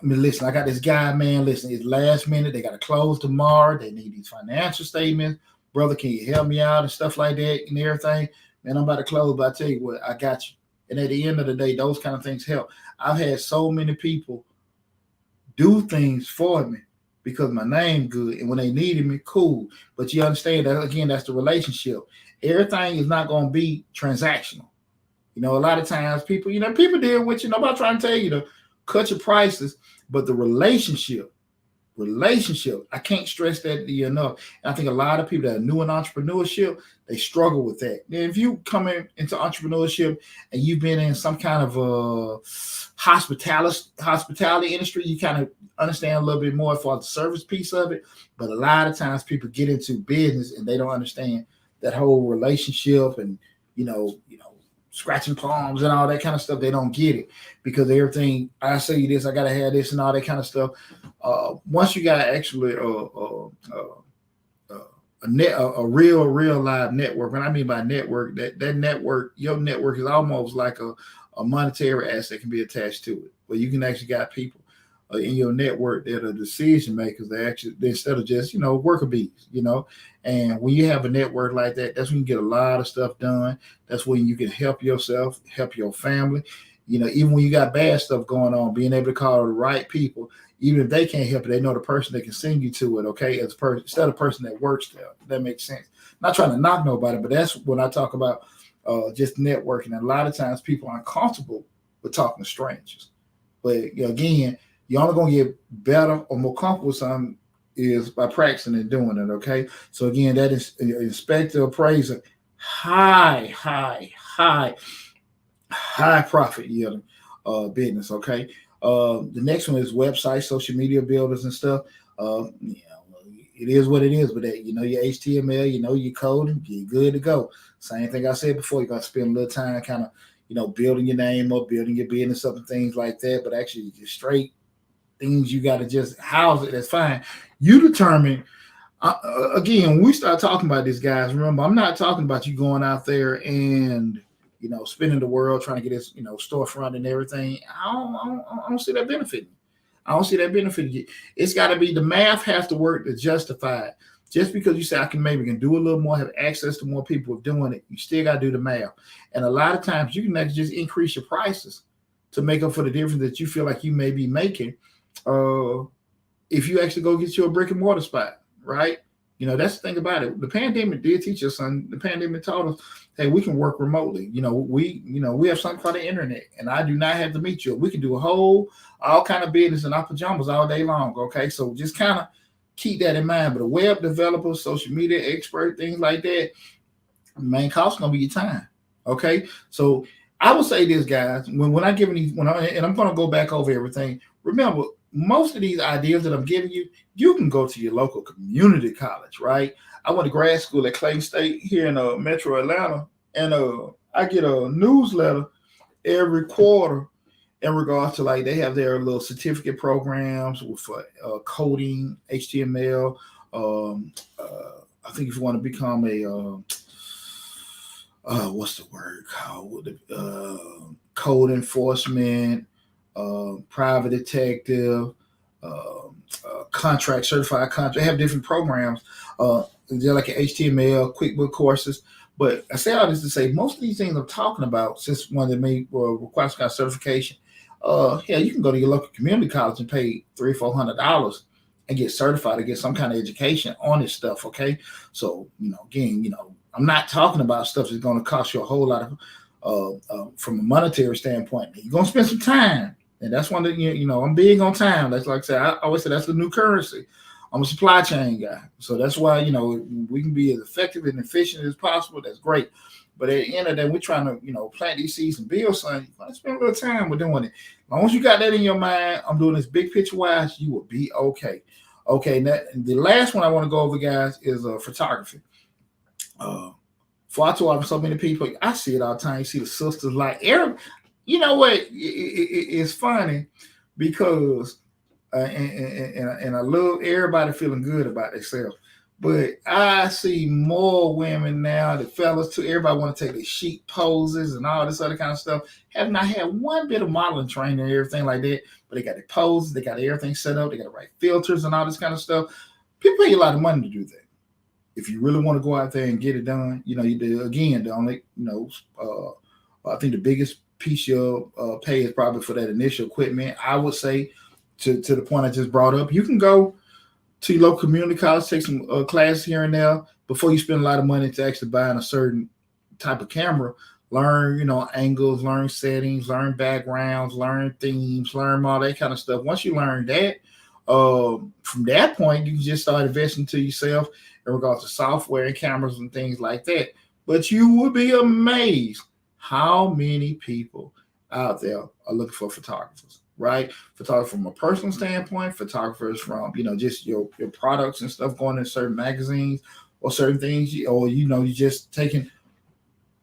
[SPEAKER 1] this guy, man. Listen, it's last minute. They gotta close tomorrow. They need these financial statements. Brother, can you help me out and stuff like that and everything? Man, I'm about to close, but I tell you what, I got you. And at the end of the day, those kind of things help. I've had so many people do things for me because my name good, and when they needed me, cool. But you understand that again, that's the relationship. Everything is not going to be transactional. You know, a lot of times people, people deal with you. Nobody trying to tell you to cut your prices, but the relationship, I can't stress that enough. And I think a lot of people that are new in entrepreneurship, they struggle with that. And if you come into entrepreneurship and you've been in some kind of hospitality industry, you kind of understand a little bit more for the service piece of it. But a lot of times people get into business and they don't understand that whole relationship and scratching palms and all that kind of stuff. They don't get it because everything, I say this, I gotta have this and all that kind of stuff. Once you got actually a real live network, what I mean by network, that network, your network is almost like a monetary asset can be attached to it, where you can actually got people in your network that are decision makers. They actually, instead of just worker bees, and when you have a network like that, that's when you get a lot of stuff done. That's when you can help yourself, help your family. Even when you got bad stuff going on, being able to call the right people, even if they can't help it, they know the person that can send you to it. Okay, as instead of the person that works there. That makes sense. Not trying to knock nobody, but that's when I talk about just networking. And a lot of times people aren't comfortable with talking to strangers. But again, you're only going to get better or more comfortable with something is by practicing and doing it, okay? So again, that is inspector, appraiser, high profit yielding business, okay? The next one is websites, social media builders and stuff. It is what it is, but that your HTML, your coding, you're good to go. Same thing I said before, you're going to spend a little time kind of, building your name up, building your business up and things like that, but actually just straight things you got to just house it. That's fine. You determine. Again, when we start talking about this, guys, remember, I'm not talking about you going out there and spinning the world trying to get this storefront and everything. I don't see that benefiting. I don't see that benefiting you. It's got to be, the math has to work to justify it. Just because you say I can do a little more, have access to more people doing it, you still got to do the math. And a lot of times you can actually just increase your prices to make up for the difference that you feel like you may be making. If you actually go get you a brick and mortar spot, right? That's the thing about it. The pandemic did teach us something. The pandemic taught us, hey, we can work remotely. We have something called the internet, and I do not have to meet you. We can do all kind of business in our pajamas all day long. Okay, so just kind of keep that in mind. But a web developer, social media expert, things like that, the main cost is gonna be your time. Okay, so I will say this, guys. When I'm giving these, and I'm gonna go back over everything. Remember, most of these ideas that I'm giving you, you can go to your local community college, right? I went to grad school at Clayton State here in Metro Atlanta, and I get a newsletter every quarter in regards to, like, they have their little certificate programs for coding, HTML. I think if you want to become a what's the word called? Code enforcement, private detective, certified contract. They have different programs. They're like HTML, QuickBook courses. But I say all this to say, most of these things I'm talking about, since one that may require some kind of certification, you can go to your local community college and pay $300-400 and get certified to get some kind of education on this stuff. Okay, so again, I'm not talking about stuff that's going to cost you a whole lot of from a monetary standpoint. You're going to spend some time. And that's one that, I'm big on time. That's like I said, I always say that's the new currency. I'm a supply chain guy. So that's why, we can be as effective and efficient as possible. That's great. But at the end of the day, we're trying to, plant these seeds and build something. You got to spend a little time with doing it. As long as you got that in your mind, I'm doing this big picture wise, you will be okay. Okay, now, the last one I want to go over, guys, is photography. For I told so many people, I see it all the time. You see the sisters like Eric. You know what? It's funny because and I love everybody feeling good about themselves. But I see more women now, the fellas too. Everybody want to take their chic poses and all this other kind of stuff. Have not had one bit of modeling training and everything like that. But they got their poses, they got everything set up, they got the right filters and all this kind of stuff. People pay a lot of money to do that. If you really want to go out there and get it done, you do again. The only, I think the biggest piece you'll pay is probably for that initial equipment. I would say to the point I just brought up, you can go to your local community college, take some classes here and there before you spend a lot of money to actually buying a certain type of camera. Learn, angles, learn settings, learn backgrounds, learn themes, learn all that kind of stuff. Once you learn that, from that point, you can just start investing to yourself in regards to software and cameras and things like that. But you will be amazed how many people out there are looking for photographers, right? Photographers from a personal standpoint, photographers from, just your products and stuff going in certain magazines or certain things, or, you're just taking,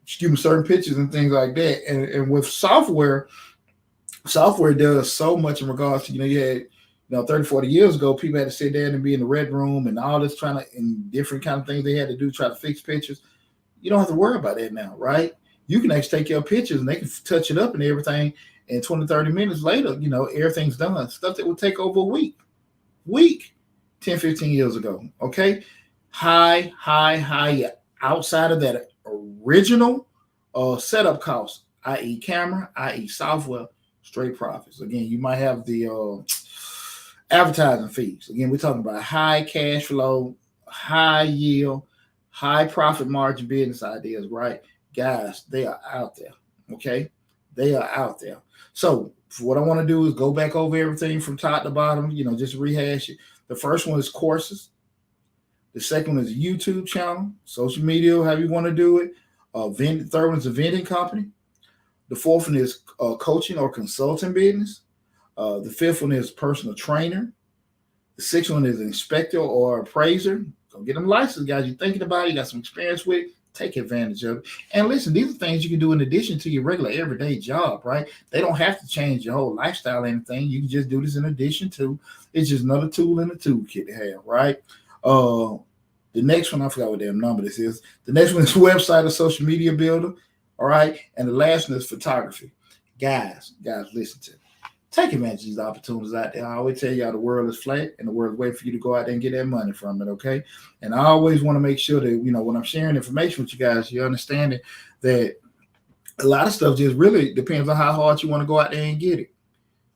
[SPEAKER 1] certain pictures and things like that. And with software does so much in regards to, you had, 30, 40 years ago, people had to sit there and be in the red room and all this and different kind of things they had to do, try to fix pictures. You don't have to worry about that now, right? You can actually take your pictures and they can touch it up and everything. And 20, 30 minutes later, everything's done. Stuff that would take over a week, 10, 15 years ago, okay? High. Outside of that original setup cost, i.e. camera, i.e. software, straight profits. Again, you might have the advertising fees. Again, we're talking about high cash flow, high yield, high profit margin business ideas, right? Guys, they are out there, okay? They are out there. So what I want to do is go back over everything from top to bottom, just rehash it. The first one is courses. The second one is a YouTube channel, social media, however you want to do it. Third one is a vending company. The fourth one is coaching or consulting business. The fifth one is personal trainer. The sixth one is an inspector or appraiser. Go get them licensed, guys. You're thinking about it, you got some experience with it, take advantage of it. And listen, these are things you can do in addition to your regular everyday job, right? They don't have to change your whole lifestyle or anything. You can just do this in addition to. It's just another tool in the toolkit to have, right? The next one, I forgot what damn number this is. The next one is website or social media builder, all right? And the last one is photography. Guys, listen to me. Take advantage of these opportunities out there. I always tell y'all the world is flat and the world is waiting for you to go out there and get that money from it, okay? And I always want to make sure that, when I'm sharing information with you guys, you're understanding that a lot of stuff just really depends on how hard you want to go out there and get it.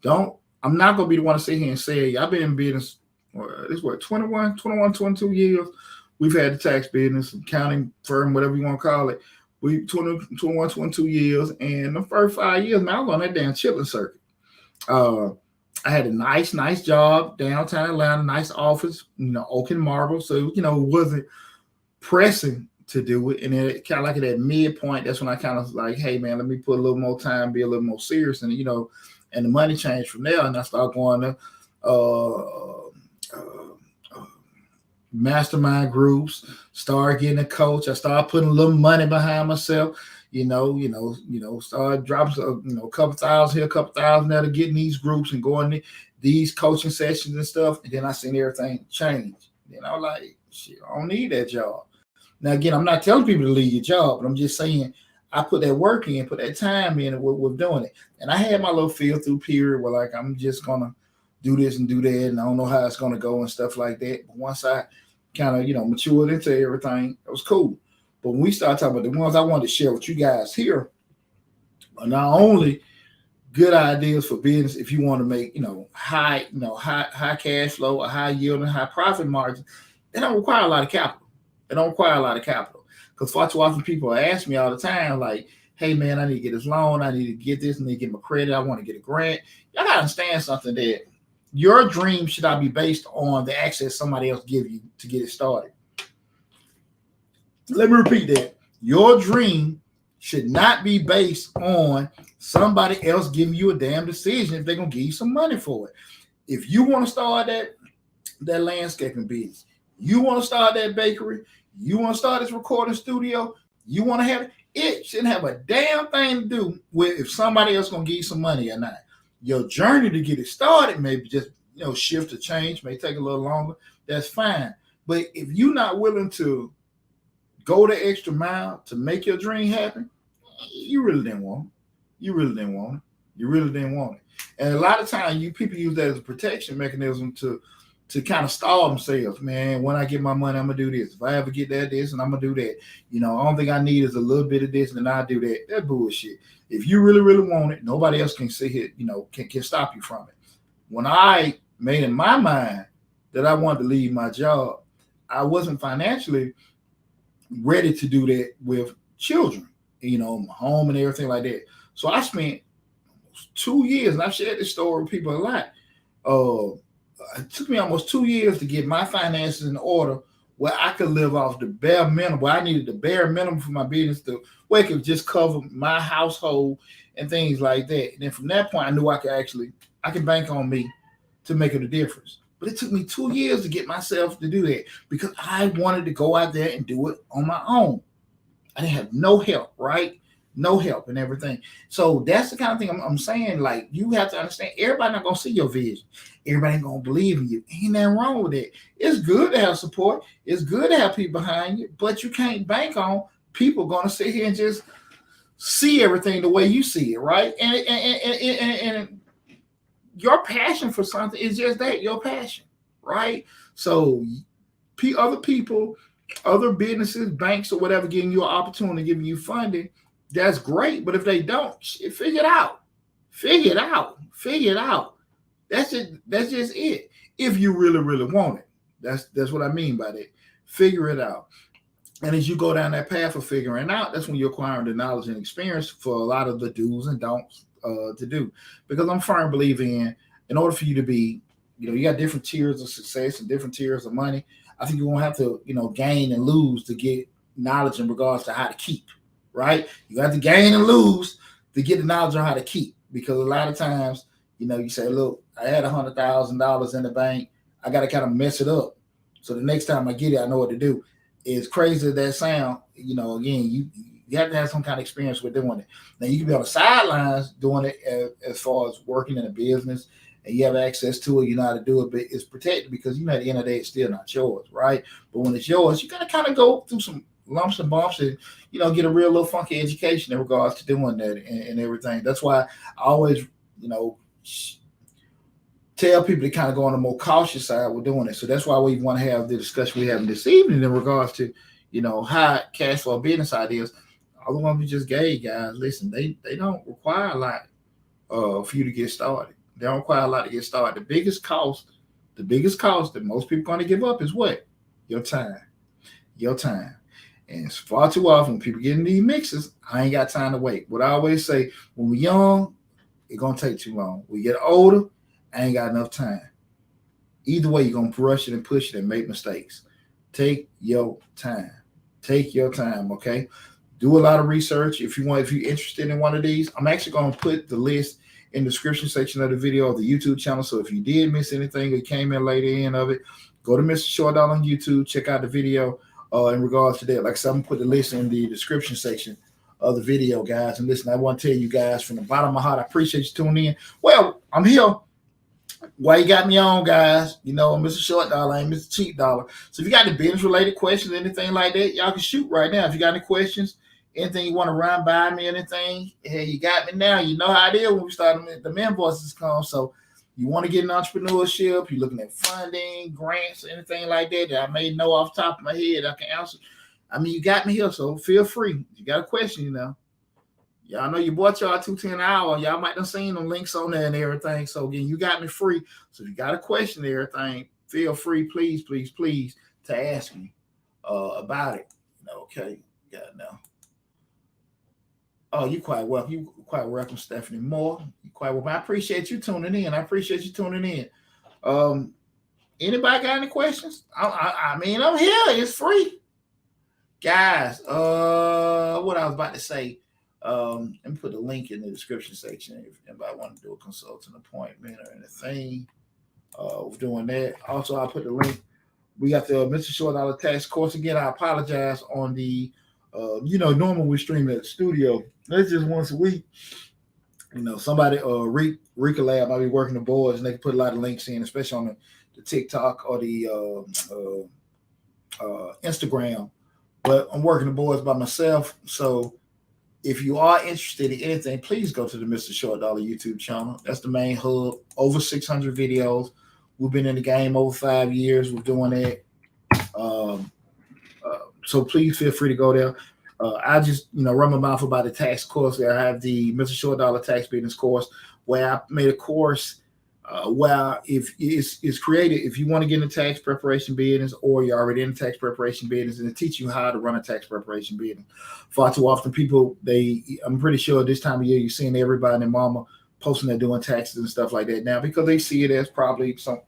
[SPEAKER 1] I'm not going to be the one to sit here and say, I've been in business, this 21, 22 years. We've had the tax business, accounting firm, whatever you want to call it. We 21, 22 years. And the first 5 years, man, I was on that damn chilling circuit. I had a nice job downtown Atlanta, nice office, oak and marble. So, it wasn't pressing to do it. And then it kind of like at that midpoint, that's when I kind of like, hey man, let me put a little more time, be a little more serious. And, and the money changed from there. And I started going to, mastermind groups, started getting a coach. I started putting a little money behind myself. Start dropping a couple thousand here, a couple thousand there to get in these groups and going to these coaching sessions and stuff. And then I seen everything change. Then I was like, shit, I don't need that job. Now, again, I'm not telling people to leave your job, but I'm just saying I put that work in, put that time in with doing it. And I had my little feel through period where like, I'm just going to do this and do that. And I don't know how it's going to go and stuff like that. But once I kind of, matured into everything, it was cool. But when we start talking about the ones I wanted to share with you guys here are not only good ideas for business if you want to make, high cash flow, a high yield and high profit margin, they don't require a lot of capital. Because far too often people ask me all the time, like, hey man, I need to get this loan, I need to get this, I need to get my credit, I want to get a grant. Y'all gotta understand something, that your dream should not be based on the access somebody else give you to get it started. Let me repeat that. Your dream should not be based on somebody else giving you a damn decision if they're going to give you some money for it. If you want to start that landscaping business, you want to start that bakery, you want to start this recording studio, you want to have it shouldn't have a damn thing to do with if somebody else going to give you some money or not. Your journey to get it started maybe just, shift or change, may take a little longer. That's fine. But if you're not willing to go the extra mile to make your dream happen, you really didn't want it. You really didn't want it. You really didn't want it. And a lot of times, people use that as a protection mechanism to kind of stall themselves. Man, when I get my money, I'm gonna do this. If I ever get this, and I'm gonna do that. I don't think I need is a little bit of this, and then I do that. That's bullshit. If you really, really want it, nobody else can sit here, can stop you from it. When I made in my mind that I wanted to leave my job, I wasn't financially ready to do that with children, my home and everything like that. So I spent 2 years, and I've shared this story with people a lot. It took me almost 2 years to get my finances in order where I could live off the bare minimum, where I needed the bare minimum for my business where it could just cover my household and things like that. And then from that point, I knew I could bank on me to make it a difference. But it took me 2 years to get myself to do that because I wanted to go out there and do it on my own. I didn't have no help, right? No help and everything. So that's the kind of thing I'm saying. Like, you have to understand, everybody not going to see your vision. Everybody ain't going to believe in you. Ain't nothing wrong with it. It's good to have support. It's good to have people behind you, but you can't bank on people going to sit here and just see everything the way you see it, right? And your passion for something is just that, your passion, right? So other people, other businesses, banks or whatever, giving you an opportunity, giving you funding, that's great. But if they don't, figure it out. Figure it out. Figure it out. That's it. That's just it. If you really, really want it. That's what I mean by that. Figure it out. And as you go down that path of figuring out, that's when you're acquiring the knowledge and experience for a lot of the do's and don'ts to do. Because I'm firm believer in order for you to be, you got different tiers of success and different tiers of money. I think you're going to have to, gain and lose to get knowledge in regards to how to keep, right? You have to gain and lose to get the knowledge on how to keep. Because a lot of times, you say, look, I had $100,000 in the bank. I got to kind of mess it up. So the next time I get it, I know what to do. As crazy as that sound, again, you have to have some kind of experience with doing it. Now, you can be on the sidelines doing it as far as working in a business, and you have access to it, you know how to do it, but it's protected because, at the end of the day, it's still not yours, right? But when it's yours, you got to kind of go through some lumps and bumps and, get a real little funky education in regards to doing that and everything. That's why I always, tell people to kind of go on the more cautious side with doing it. So that's why we want to have the discussion we're having this evening in regards to, high cash flow business ideas. All the ones we just gave, guys, listen, they don't require a lot for you to get started. They don't require a lot to get started. The biggest cost that most people are going to give up is what? Your time. Your time. And it's far too often when people get in these mixes, I ain't got time to wait. What I always say, when we're young, it's going to take too long. We get older, I ain't got enough time. Either way, you're going to rush it and push it and make mistakes. Take your time. Take your time, okay? Do a lot of research. If you're interested in one of these, I'm actually going to put the list in the description section of the video of the YouTube channel. So if you did miss anything or you came in later in of it, go to Mr. Short Dollar on YouTube. Check out the video in regards to that. Like I said, I'm going to put the list in the description section of the video, guys. And listen, I want to tell you guys from the bottom of my heart, I appreciate you tuning in. Well, I'm here. Why you got me on, guys? I'm Mr. Short Dollar, I ain't Mr. Cheap Dollar. So if you got any business-related questions, anything like that, y'all can shoot right now. If you got any questions, anything you want to run by me, anything, hey, you got me now. You know how it is when we start the men voices come. So you want to get in entrepreneurship, you're looking at funding, grants, anything like that I may know off the top of my head, I can answer. I mean, you got me here, so feel free. If you got a question, Y'all know you bought y'all $2.10 an hour. Y'all might have seen them links on there and everything. So again, you got me free. So if you got a question and everything, feel free, please, please, please, to ask me about it. Okay, got it now. Oh, you quite welcome. You quite welcome, Stephanie Moore. You quite welcome. I appreciate you tuning in. Anybody got any questions? I mean, I'm here. It's free, guys. What I was about to say. Let me put the link in the description section if anybody want to do a consulting appointment or anything. We're doing that. Also, I'll put the link. We got the Mr. Short Dollar Tax course. Again, I apologize on the, normal we stream at the studio. That's just once a week. Somebody Rika Lab might be working the boards, and they can put a lot of links in, especially on the TikTok or the Instagram. But I'm working the boards by myself. So if you are interested in anything, please go to the Mr. Short Dollar YouTube channel. That's the main hub. Over 600 videos. We've been in the game over 5 years. We're doing it. Um, so please feel free to go there. I just, run my mouth about the tax course. I have the Mr. Short Dollar Tax Business course where I made a course where if it's created, if you want to get into tax preparation business or you're already in the tax preparation business, and it teach you how to run a tax preparation business. Far too often people, I'm pretty sure this time of year you're seeing everybody and their mama posting they're doing taxes and stuff like that now because they see it as probably some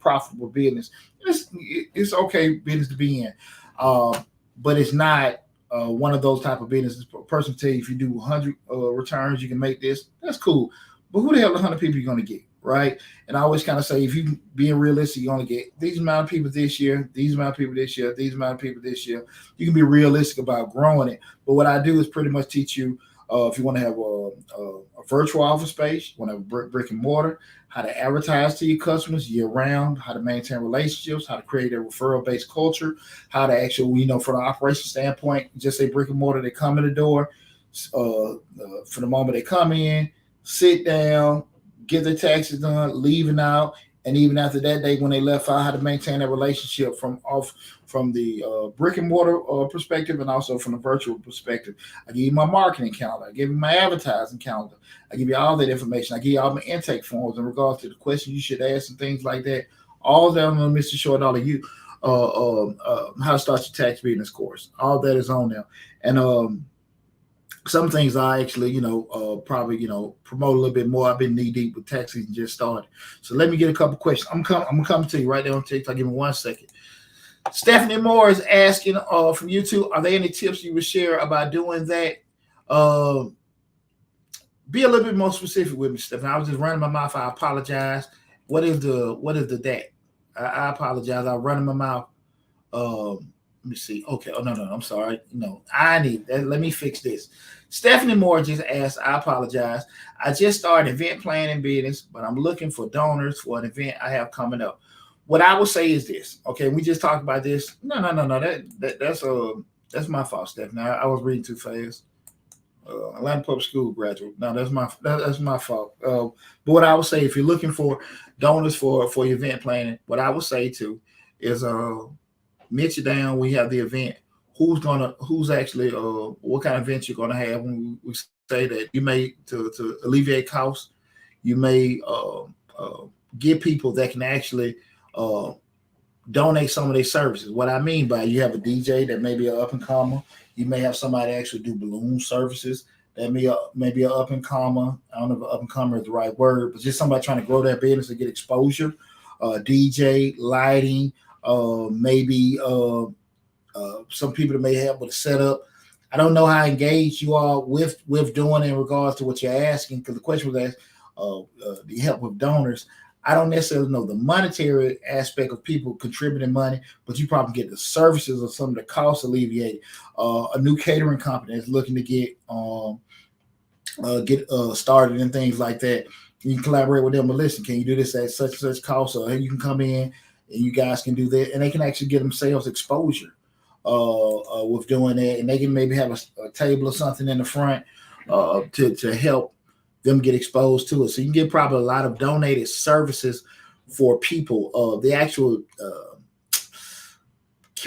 [SPEAKER 1] profitable business. It's okay business to be in. But it's not one of those type of businesses. A person tell you if you do 100 returns, you can make this. That's cool. But who the hell 100 people you're going to get, right? And I always kind of say, if you being realistic, you're going to get these amount of people this year, these amount of people this year, these amount of people this year. You can be realistic about growing it. But what I do is pretty much teach you if you want to have a virtual office space, you want to have brick and mortar, how to advertise to your customers year round, how to maintain relationships, how to create a referral-based culture, how to actually, from an operation standpoint, just say brick and mortar, they come in the door, from the moment they come in, sit down, get their taxes done, leaving out, and even after that day when they left out, how to maintain that relationship from the brick and mortar perspective and also from the virtual perspective. I give you my marketing calendar. I give you my advertising calendar. I give you all that information. I give you all my intake forms in regards to the questions you should ask and things like that. All that on the Mr. Short Dollar how to start your tax business course. All that is on there. And some things I actually, probably, promote a little bit more. I've been knee deep with tax season just started. So let me get a couple questions. I'm gonna come to you right there on TikTok. Give me 1 second. Stephanie Moore is asking from YouTube, are there any tips you would share about doing that? Be a little bit more specific with me, Stephanie. I was just running my mouth. I apologize. What is the that? I apologize. I'm running my mouth. Let me see. Okay. Oh, no. I'm sorry. No, I need that. Let me fix this. Stephanie Moore just asked, I apologize. I just started event planning business, but I'm looking for donors for an event I have coming up. What I will say is this. Okay. We just talked about this. No. That's my fault, Stephanie. I was reading too fast. Atlanta Public School graduate. No, that's my fault. But what I would say, if you're looking for donors for your event planning, what I would say too is mention down when you have the event. Who's actually what kind of event you're gonna have when we say that you may to alleviate costs, you may get people that can actually donate some of their services. What I mean by you have a DJ that may be an up and comer. You may have somebody actually do balloon services. That may be an up and comer. I don't know if up and comer is the right word, but just somebody trying to grow their business and get exposure. DJ, lighting, maybe some people that may help with the setup. I don't know how engaged you are with doing in regards to what you're asking, because the question was asked, the help with donors. I don't necessarily know the monetary aspect of people contributing money, but you probably get the services or some of the costs alleviated. A new catering company that's looking to get started and things like that. You can collaborate with them. But listen, can you do this at such and such cost? Or hey, you can come in and you guys can do that, and they can actually get themselves exposure with doing that, and they can maybe have a table or something in the front to help them get exposed to it. So you can get probably a lot of donated services for people. The actual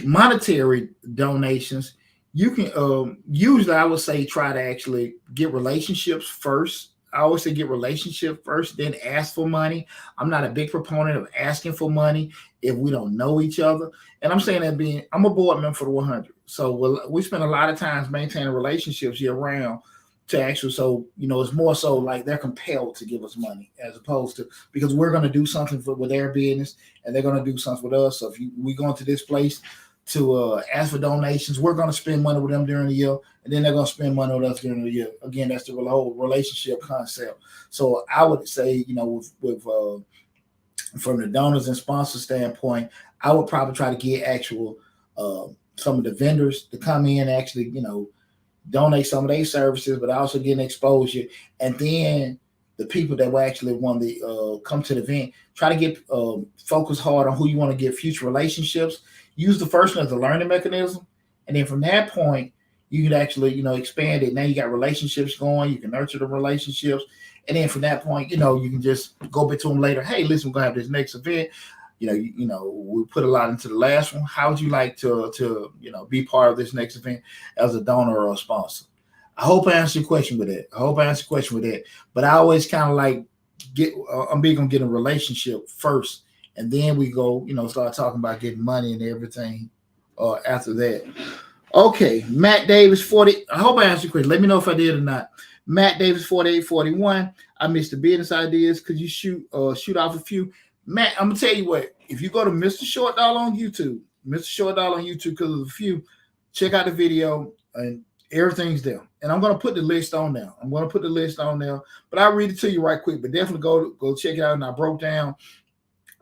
[SPEAKER 1] monetary donations, you can usually I would say try to actually get relationships first. I always say get relationship first, then ask for money. I'm not a big proponent of asking for money if we don't know each other. And I'm saying that I'm a board member for the 100. So we spend a lot of times maintaining relationships year round to actually, so, it's more so like they're compelled to give us money as opposed to, because we're going to do something with their business and they're going to do something with us. So if we go into this place to ask for donations, we're going to spend money with them during the year, and then they're going to spend money with us during the year. Again, that's the whole relationship concept. So I would say, with from the donors and sponsor standpoint, I would probably try to get actual some of the vendors to come in and actually, donate some of their services, but also getting exposure. And then the people that will actually want to come to the event, try to get focus hard on who you want to get future relationships. Use the first one as a learning mechanism, and then from that point, you can actually expand it. Now you got relationships going. You can nurture the relationships, and then from that point, you can just go back to them later. Hey, listen, we're gonna have this next event. We put a lot into the last one. How would you like to be part of this next event as a donor or a sponsor? I hope I answered your question with that. But I always kind of like I'm big on getting a relationship first, and then we go, start talking about getting money and everything after that. Okay, Matt Davis 40. I hope I answered your question. Let me know if I did or not. Matt Davis 4841. I missed the business ideas. Could you shoot off a few? Matt, I'm gonna tell you what. If you go to Mr. Short Dollar on YouTube, because of a few, check out the video and everything's there. And I'm gonna put the list on there. But I'll read it to you right quick. But definitely go check it out. And I broke down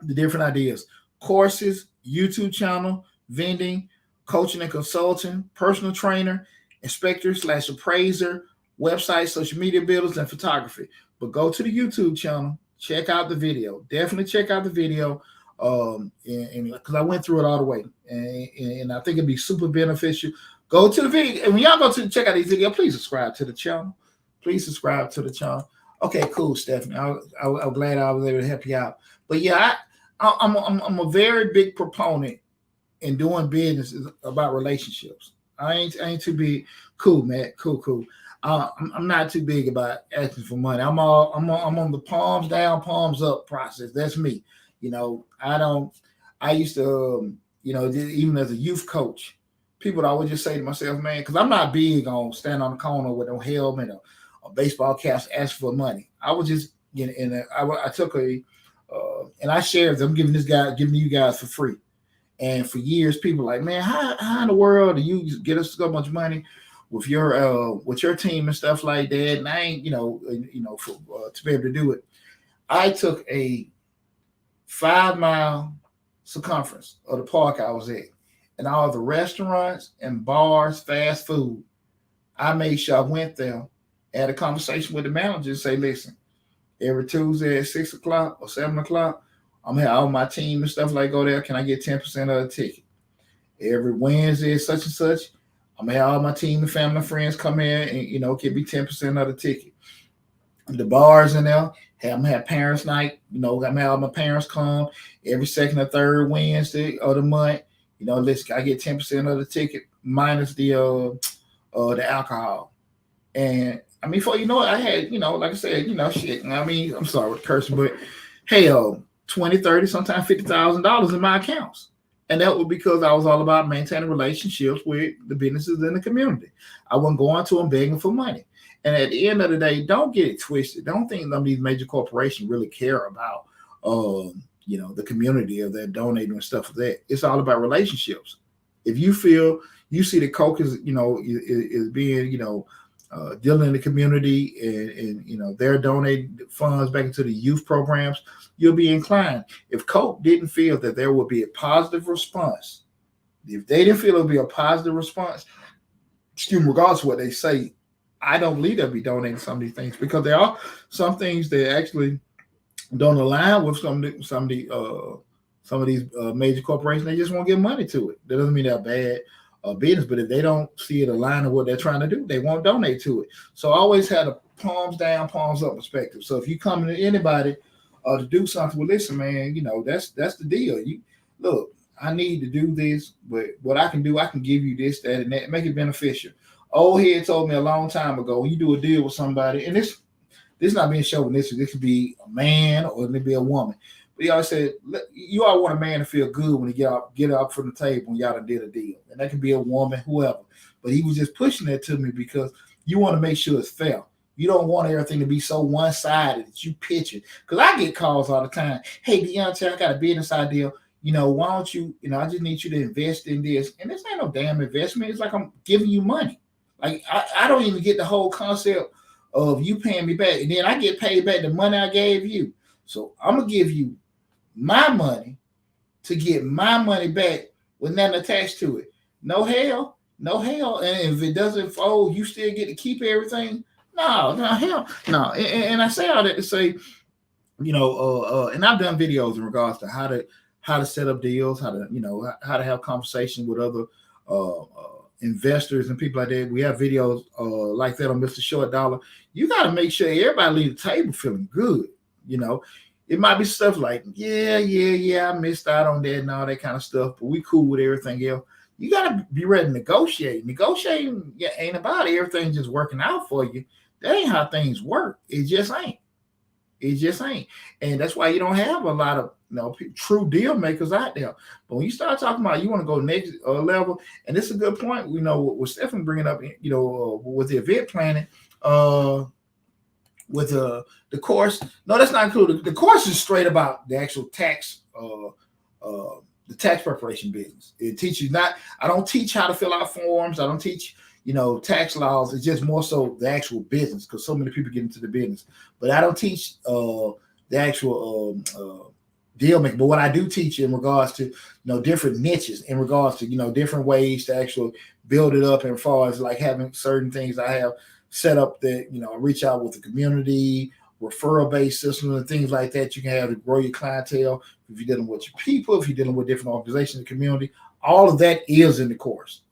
[SPEAKER 1] the different ideas: courses, YouTube channel, vending, coaching and consulting, personal trainer, inspector/appraiser, website, social media builders, and photography. But go to the YouTube channel, check out the video. Definitely check out the video. And because I went through it all the way, and I think it'd be super beneficial. Go to the video, and when y'all go to check out these videos, please subscribe to the channel. Okay, cool, Stephanie. I'm glad I was able to help you out. But yeah, I'm a very big proponent in doing business about relationships. I ain't too big. Cool, Matt. Cool. I'm not too big about asking for money. I'm on the palms down, palms up process. That's me. I used to, even as a youth coach, people would always just say to myself, man, because I'm not big on standing on the corner with a helmet or a baseball cap asking for money. I was just, I took and I shared them, giving you guys for free. And for years, people were like, man, how in the world do you get us so much money with your team and stuff like that? And I ain't, to be able to do it. I took a 5-mile circumference of the park I was at, and all the restaurants and bars, fast food. I made sure I went there, had a conversation with the manager, and say, listen, every Tuesday at 6 o'clock or 7 o'clock, I'm gonna have all my team and stuff like go there. Can I get 10% of the ticket? Every Wednesday, such and such, I'm gonna have all my team and family and friends come in and can be 10% of the ticket. The bars in there, I'm gonna have parents' night. I'm gonna have all my parents come every second or third Wednesday of the month. Listen, I get 10% of the ticket minus the alcohol. And I mean, I had, like I said, shit. I mean, I'm sorry with cursing, but hey, 20, 30, sometimes $50,000 in my accounts. And that was because I was all about maintaining relationships with the businesses in the community. I wasn't going to them begging for money. And at the end of the day, don't get it twisted. Don't think none of these major corporations really care about, the community or they're donating and stuff like that. It's all about relationships. If you feel you see that Coke is being, dealing in the community and they're donating funds back into the youth programs, you'll be inclined. If Coke didn't feel that there would be a positive response, regardless of what they say, I don't believe they'll be donating some of these things, because there are some things that actually don't align with some of these major corporations. They just won't give money to it. That doesn't mean they're bad business, but if they don't see it align with what they're trying to do, they won't donate to it. So I always had a palms down, palms up perspective. So if you come to anybody to do something, well, listen, man, that's the deal. You look, I need to do this, but what I can do, I can give you this, that, and that, make it beneficial. Old head told me a long time ago, when you do a deal with somebody, and this not being chauvinistic, this could be a man or it could be a woman. But he always said, you all want a man to feel good when he get up from the table when y'all done did a deal. And that could be a woman, whoever. But he was just pushing that to me because you want to make sure it's fair. You don't want everything to be so one-sided that you pitch it. Because I get calls all the time. Hey, Deonte, I got a business idea. Why don't you, I just need you to invest in this. And this ain't no damn investment. It's like I'm giving you money. Like, I don't even get the whole concept of you paying me back. And then I get paid back the money I gave you. So I'm going to give you my money to get my money back with nothing attached to it. No hell. No hell. And if it doesn't fold, you still get to keep everything. No, no hell, no. And I say all that to say, and I've done videos in regards to how to set up deals, how to how to have conversations with other investors and people like that. We have videos like that on Mr. Short Dollar. You got to make sure everybody leave the table feeling good. It might be stuff like, yeah, I missed out on that and all that kind of stuff, but we cool with everything else. You got to be ready to negotiate. Negotiating ain't about everything just working out for you. That ain't how things work. It just ain't. It just ain't. And that's why you don't have a lot of true deal makers out there. But when you start talking about you want to go next level, and this is a good point, what Stephen bringing up, with the event planning, with the course. No, that's not included. The course is straight about the actual tax, the tax preparation business. It teaches I don't teach how to fill out forms. I don't teach tax laws. It's just more so the actual business, because so many people get into the business. But I don't teach the actual deal making. But what I do teach in regards to different niches, in regards to different ways to actually build it up, and as far as like having certain things I have set up that I reach out with the community, referral based systems and things like that you can have to grow your clientele. If you're dealing with your people, if you're dealing with different organizations in the community, all of that is in the course.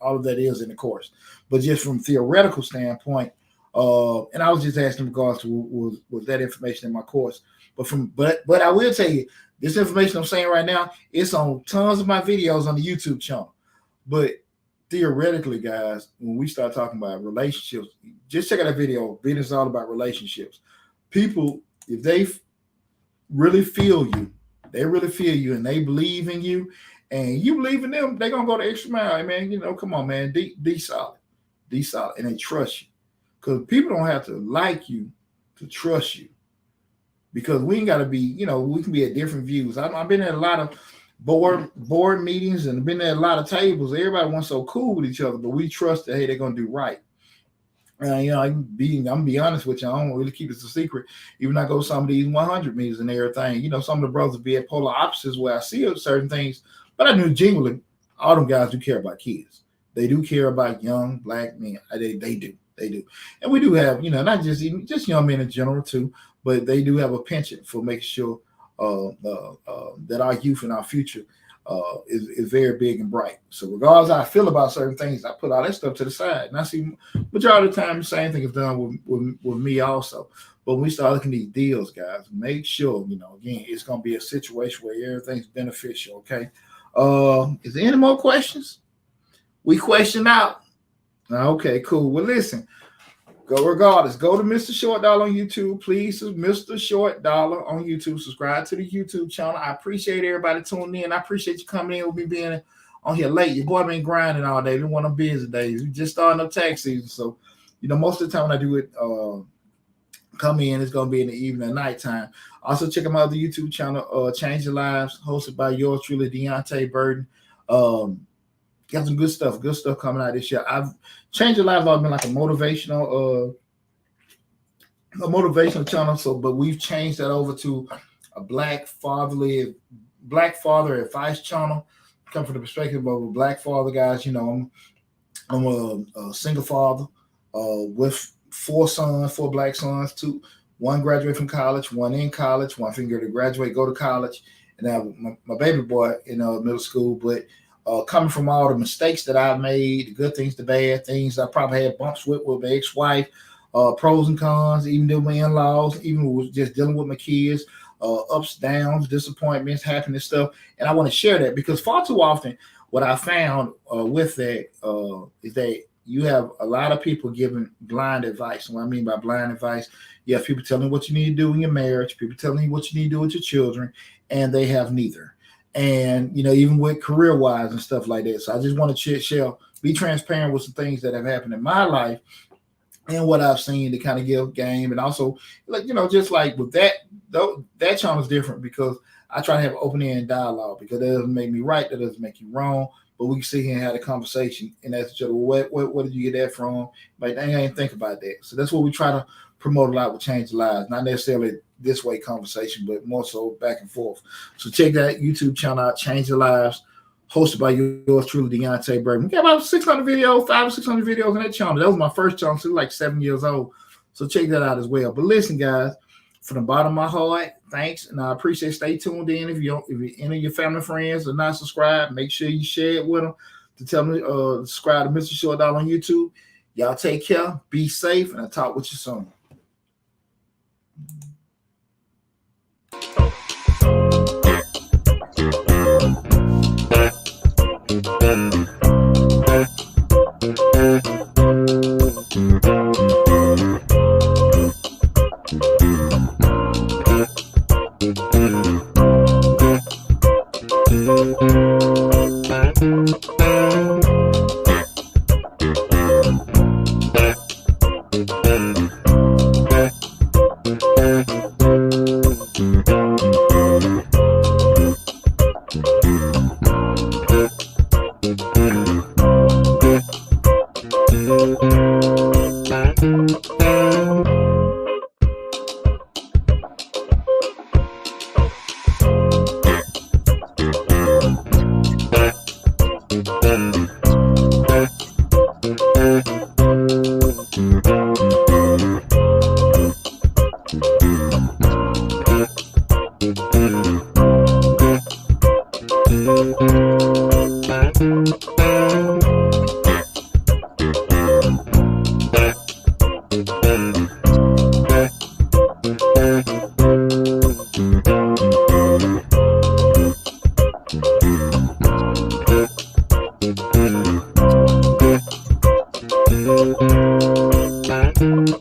[SPEAKER 1] But just from theoretical standpoint, and I was just asking in regards to was that information in my course. But I will tell you, this information I'm saying right now, it's on tons of my videos on the YouTube channel. But theoretically, guys, when we start talking about relationships, just check out that video. Business is all about relationships. People, if they really feel you, and they believe in you, and you believe in them, they're gonna go the extra mile. Man, come on, man, be solid, and they trust you, because people don't have to like you to trust you, because we ain't got to be, we can be at different views. I've been at a lot of board meetings and been at a lot of tables. Everybody wants so cool with each other, but we trust that, hey, they're gonna do right. I'm be honest with you. I don't really keep it a secret. Even I go to some of these 100 meetings and everything. Some of the brothers be at polar opposites where I see certain things, but I knew genuinely all them guys do care about kids. They do care about young black men. They do, and we do have not just young men in general too, but they do have a penchant for making sure that our youth and our future is very big and bright. So regardless how I feel about certain things, I put all that stuff to the side. And I see majority of the time the same thing is done with me also. But when we start looking at these deals, guys, make sure, again, it's going to be a situation where everything's beneficial, okay? Is there any more questions? We question out. Okay, cool. Well, listen. Go regardless. Go to Mr. Short Dollar on YouTube. Please, Mr. Short Dollar on YouTube. Subscribe to the YouTube channel. I appreciate everybody tuning in. I appreciate you coming in with me being on here late. Your boy been grinding all day. Been one of them busy days. We just starting up tax season. So, most of the time when I do it, come in, it's going to be in the evening and nighttime. Also, check out my other YouTube channel, Change Your Lives, hosted by yours truly, Deonte Burden. Got some good stuff coming out this year. I've changed your life. I've been like a motivational channel. So, but we've changed that over to a black father advice channel. Come from the perspective of a black father, guys. I'm a single father with 4 black sons. One graduated from college, one in college, one finger to graduate, go to college, and I have my baby boy in middle school, but. Coming from all the mistakes that I've made, the good things, the bad things, I probably had bumps with my ex-wife, pros and cons, even with my in-laws, even with just dealing with my kids, ups, downs, disappointments, happiness stuff. And I want to share that because far too often what I found with that is that you have a lot of people giving blind advice. And what I mean by blind advice, you have people telling you what you need to do in your marriage, people telling you what you need to do with your children, and they have neither. And, even with career-wise and stuff like that. So I just want to be transparent with some things that have happened in my life and what I've seen to kind of give game. And also, just like with that channel is different because I try to have open-ended dialogue because that doesn't make me right, that doesn't make you wrong. But we can sit here and have a conversation and ask each other, what did you get that from? But I ain't think about that. So that's what we try to promote a lot with Change Lives. Not necessarily this way conversation, but more so back and forth. So check that YouTube channel out, Change Your Lives, hosted by yours truly, Deonte Burden. We got about 600 videos, 500 or 600 videos on that channel. That was my first channel, so like 7 years old. So check that out as well. But listen, guys, from the bottom of my heart, thanks, and I appreciate. Stay tuned in. If any of your family friends are not subscribed, make sure you share it with them to tell them subscribe to Mr. Short Dollar on YouTube. Y'all take care, be safe, and I'll talk with you soon.
[SPEAKER 2] Burden.